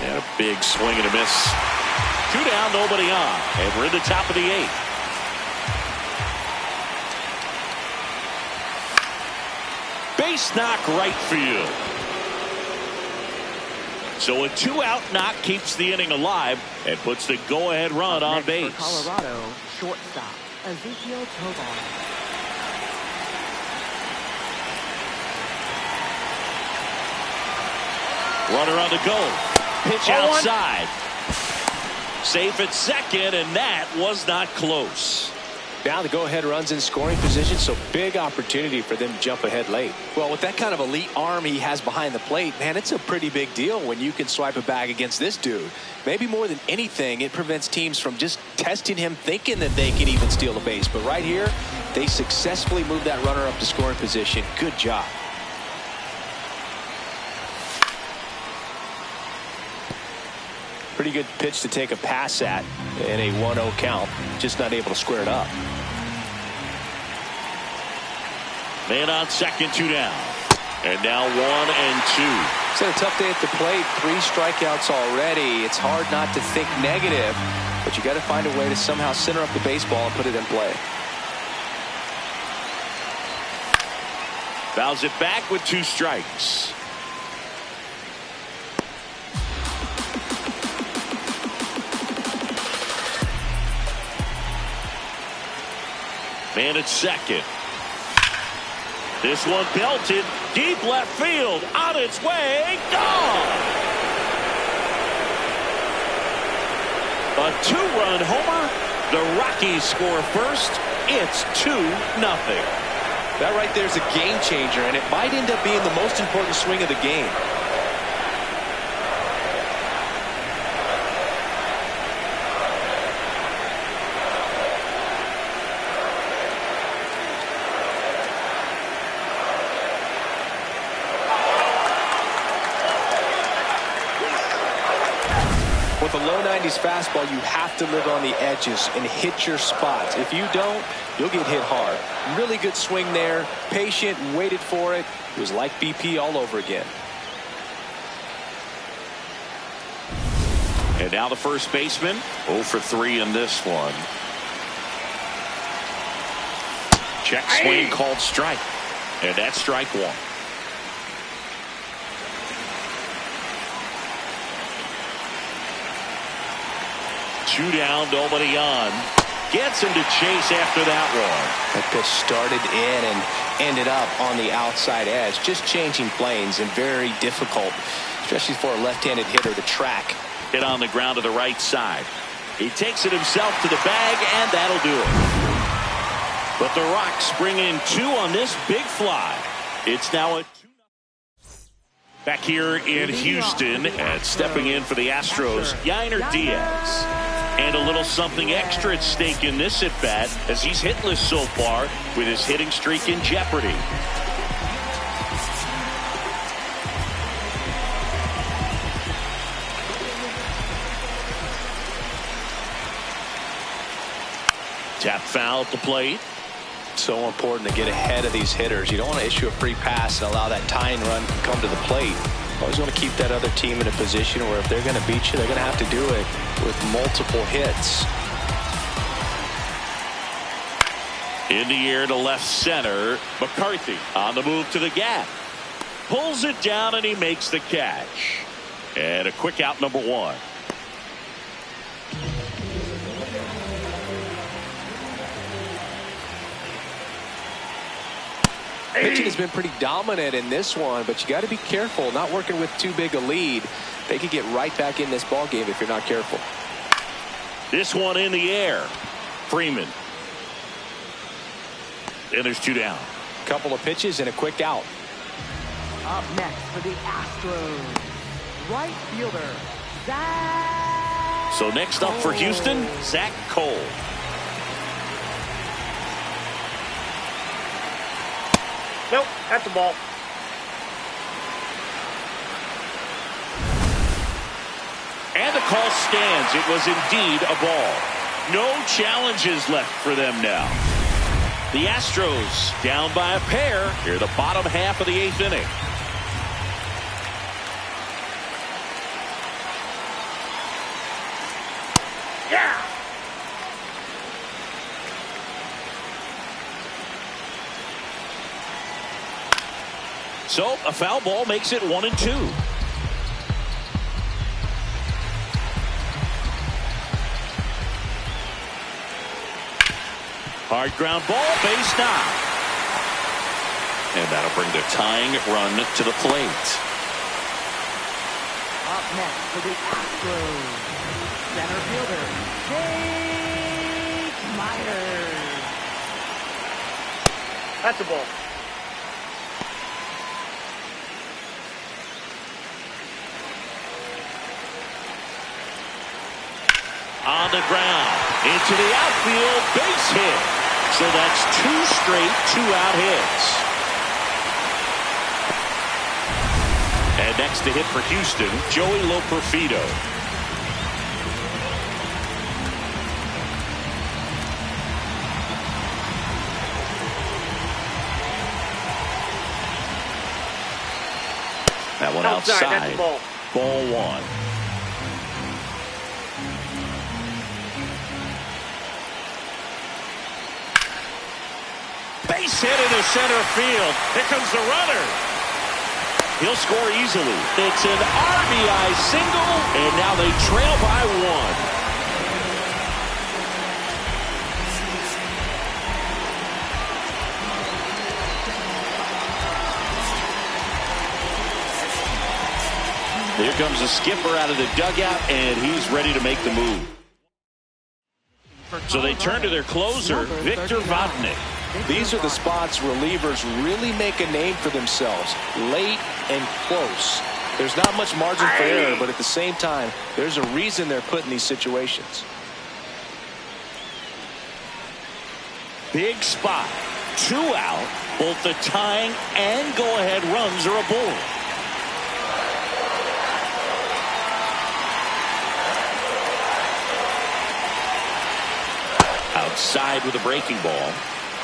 [SPEAKER 1] And a big swing and a miss. 2 down, nobody on. And we're in the top of the 8th. Base knock right field. So a 2-out knock keeps the inning alive and puts the go-ahead run on base.
[SPEAKER 2] For Colorado, shortstop Ezekiel Tovar.
[SPEAKER 1] Runner on the go. Pitch outside. Safe at second, and that was not close.
[SPEAKER 4] Now the go-ahead runs in scoring position, so big opportunity for them to jump ahead late. Well, with that kind of elite arm he has behind the plate, man, it's a pretty big deal when you can swipe a bag against this dude. Maybe more than anything, it prevents teams from just testing him, thinking that they can even steal a base. But right here, they successfully moved that runner up to scoring position. Good job. Pretty good pitch to take a pass at in a 1-0 count. Just not able to square it up.
[SPEAKER 1] Man on second, 2 down. And now 1 and 2.
[SPEAKER 4] It's had a tough day at the plate. 3 strikeouts already. It's hard not to think negative, but you got to find a way to somehow center up the baseball and put it in play.
[SPEAKER 1] Fouls it back with 2 strikes. Man at second. This one belted deep left field, on its way, gone. A 2-run homer. The Rockies score first. It's 2-0.
[SPEAKER 4] That right there is a game changer, and it might end up being the most important swing of the game. With a low 90s fastball, you have to live on the edges and hit your spots. If you don't, you'll get hit hard. Really good swing there. Patient, waited for it. It was like BP all over again.
[SPEAKER 1] And now the first baseman, 0 for 3 in this one. Check swing called strike. And that's strike 1. Two down, nobody on. Gets him to chase after that one.
[SPEAKER 4] That pitch started in and ended up on the outside edge. Just changing planes and very difficult, especially for a left-handed hitter to track.
[SPEAKER 1] Hit on the ground to the right side. He takes it himself to the bag, and that'll do it. But the Rocks bring in 2 on this big fly. It's now a 2-0. Back here in Houston, and stepping in for the Astros, Yainer Diaz. And a little something extra at stake in this at-bat, as he's hitless so far with his hitting streak in jeopardy. Tap foul at the plate.
[SPEAKER 4] So important to get ahead of these hitters. You don't want to issue a free pass and allow that tying run to come to the plate. Always want to keep that other team in a position where if they're going to beat you, they're going to have to do it with multiple hits.
[SPEAKER 1] In the air to left center. McCarthy on the move to the gap. Pulls it down and he makes the catch. And a quick out, number 1.
[SPEAKER 4] Pitching has been pretty dominant in this one, but you got to be careful. Not working with too big a lead. They could get right back in this ball game if you're not careful.
[SPEAKER 1] This one in the air. Freeman. And there's 2 down.
[SPEAKER 4] Couple of pitches and a quick out.
[SPEAKER 2] Up next for the Astros, right fielder, Zach.
[SPEAKER 1] So next up for Houston, Zach Cole.
[SPEAKER 3] Nope, that's a ball.
[SPEAKER 1] And the call stands. It was indeed a ball. No challenges left for them now. The Astros down by a pair here, the bottom half of the 8th inning.
[SPEAKER 3] Yeah!
[SPEAKER 1] So a foul ball makes it 1 and 2. Hard ground ball, base knock. And that'll bring the tying run to the plate.
[SPEAKER 2] Up next for the Astros, center fielder, Jake Myers.
[SPEAKER 3] That's a ball.
[SPEAKER 1] On the ground, into the outfield, base hit. So that's 2 straight 2-out hits. And next to hit for Houston, Joey Loperfido. That one outside.
[SPEAKER 3] That's a ball.
[SPEAKER 1] Ball 1. Base hit into center field. Here comes the runner. He'll score easily. It's an RBI single, and now they trail by 1. Here comes the skipper out of the dugout, and he's ready to make the move. So they turn to their closer, Victor Vodnik.
[SPEAKER 4] These are the spots relievers really make a name for themselves, late and close. There's not much margin for error, but at the same time, there's a reason they're put in these situations.
[SPEAKER 1] Big spot, 2 out, both the tying and go-ahead runs are aboard. Outside with a breaking ball.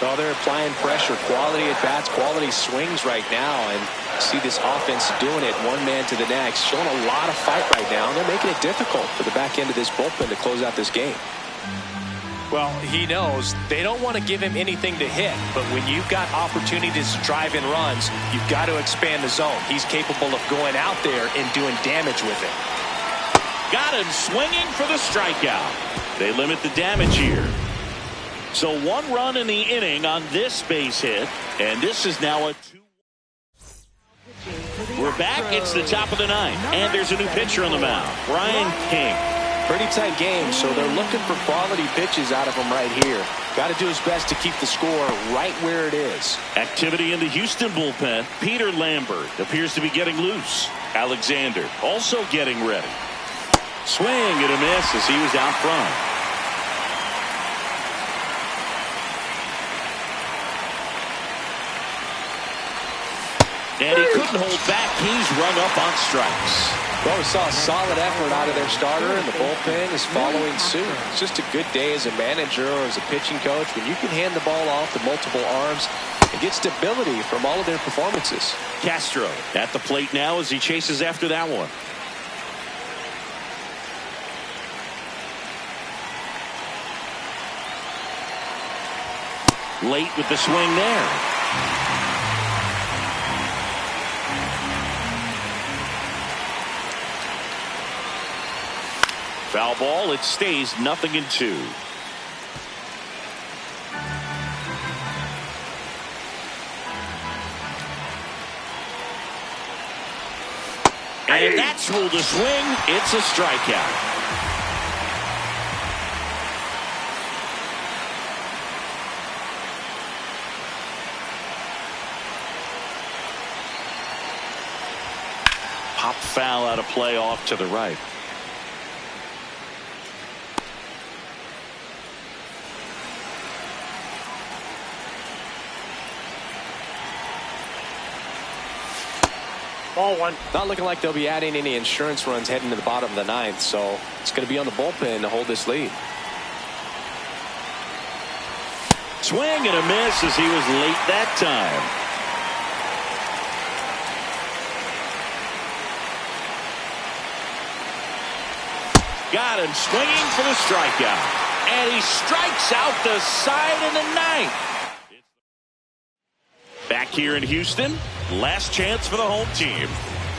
[SPEAKER 4] Well, they're applying pressure, quality at bats, quality swings right now, and see this offense doing it one man to the next, showing a lot of fight right now, and they're making it difficult for the back end of this bullpen to close out this game. Well, he knows they don't want to give him anything to hit, but when you've got opportunities to drive in runs, you've got to expand the zone. He's capable of going out there and doing damage with it.
[SPEAKER 1] Got him swinging for the strikeout. They limit the damage here. So 1 run in the inning on this base hit, and this is now a 2. We're back. It's the top of the 9th, and there's a new pitcher on the mound, Brian King.
[SPEAKER 4] Pretty tight game, so they're looking for quality pitches out of him right here. Got to do his best to keep the score right where it is.
[SPEAKER 1] Activity in the Houston bullpen. Peter Lambert appears to be getting loose. Alexander also getting ready. Swing and a miss as he was out front. And he couldn't hold back. He's rung up on strikes.
[SPEAKER 4] Well, we saw a solid effort out of their starter, and the bullpen is following suit. It's just a good day as a manager or as a pitching coach when you can hand the ball off to multiple arms and get stability from all of their performances.
[SPEAKER 1] Castro at the plate now as he chases after that one. Late with the swing there. Foul ball. It stays 0-2. And that's ruled a swing. It's a strikeout. Pop foul out of play off to the right.
[SPEAKER 3] Ball 1.
[SPEAKER 4] Not looking like they'll be adding any insurance runs heading to the bottom of the 9th, so it's going to be on the bullpen to hold this lead.
[SPEAKER 1] Swing and a miss as he was late that time. Got him swinging for the strikeout. And he strikes out the side in the 9th. Back here in Houston, last chance for the home team.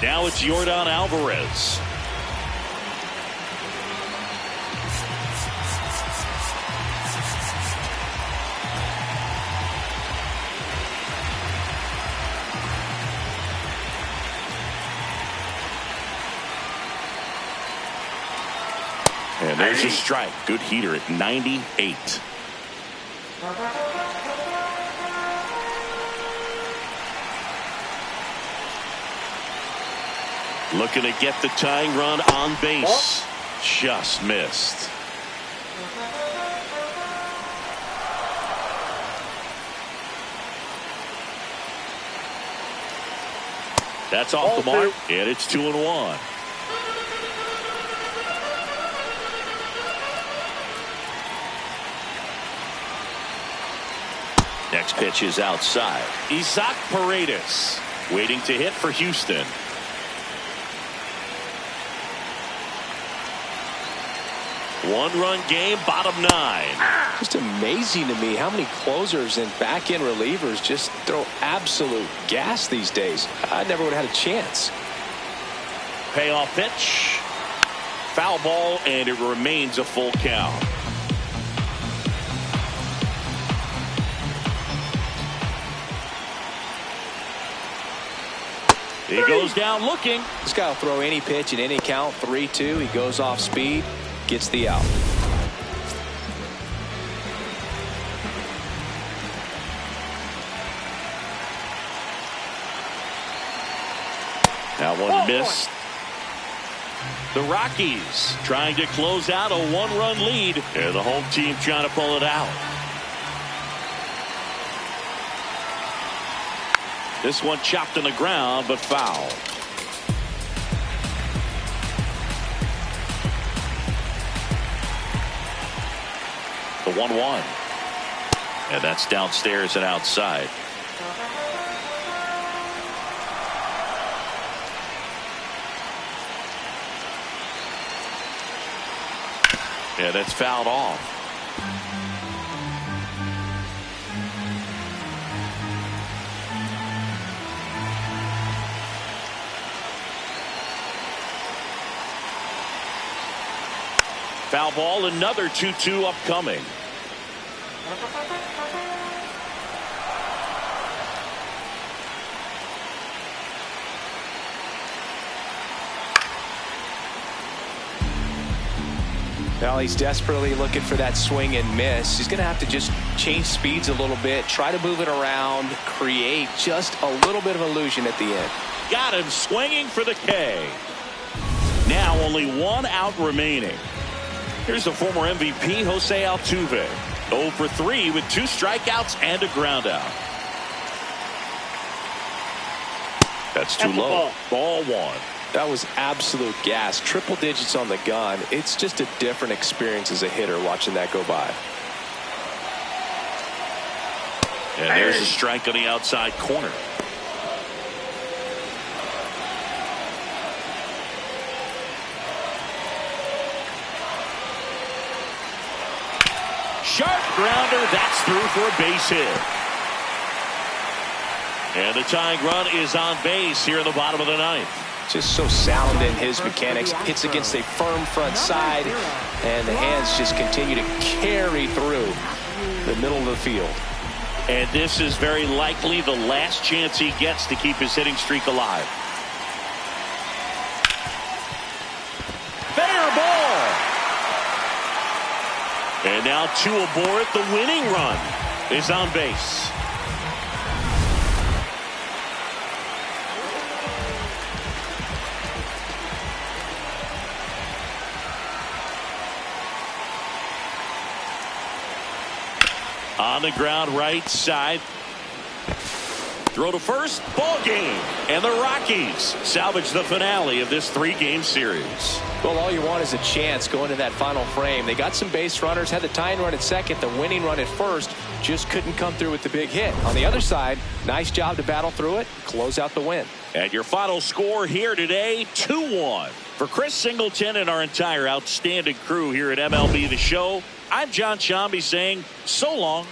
[SPEAKER 1] Now it's Yordan Alvarez. And there's a strike. Good heater at 98. Looking to get the tying run on base. Just missed. That's off the mark, and it's 2-1. Next pitch is outside. Isaac Paredes waiting to hit for Houston. One-run game, bottom 9.
[SPEAKER 4] Just amazing to me how many closers and back-end relievers just throw absolute gas these days. I never would have had a chance.
[SPEAKER 1] Payoff pitch. Foul ball, and it remains a full count. He goes down looking.
[SPEAKER 4] This guy will throw any pitch in any count. 3-2. He goes off speed. Gets the out.
[SPEAKER 1] That one missed. The Rockies trying to close out a one-run lead, and the home team trying to pull it out. This one chopped in the ground, but foul. The 1-1. And that's downstairs and outside. And that's fouled off. Foul ball, another 2-2 upcoming.
[SPEAKER 4] Well, he's desperately looking for that swing and miss. He's going to have to just change speeds a little bit, try to move it around, create just a little bit of illusion at the end.
[SPEAKER 1] Got him swinging for the K. Now only one out remaining. Here's the former MVP, Jose Altuve. 0 for 3 with 2 strikeouts and a ground out. That's too low. Ball 1.
[SPEAKER 4] That was absolute gas. Triple digits on the gun. It's just a different experience as a hitter watching that go by.
[SPEAKER 1] And there's a strike on the outside corner. Sharp grounder, that's through for a base hit. And the tying run is on base here in the bottom of the 9th.
[SPEAKER 4] Just so sound in his mechanics. Hits against a firm front side, and the hands just continue to carry through the middle of the field.
[SPEAKER 1] And this is very likely the last chance he gets to keep his hitting streak alive. Fair ball. And now 2 aboard. The winning run is on base. On the ground, right side. Throw to first, ball game. And the Rockies salvage the finale of this 3-game series.
[SPEAKER 4] Well, all you want is a chance going to that final frame. They got some base runners, had the tying run at second, the winning run at first, just couldn't come through with the big hit. On the other side, nice job to battle through it, close out the win.
[SPEAKER 1] And your final score here today, 2-1. For Chris Singleton and our entire outstanding crew here at MLB The Show, I'm John Shambi saying so long.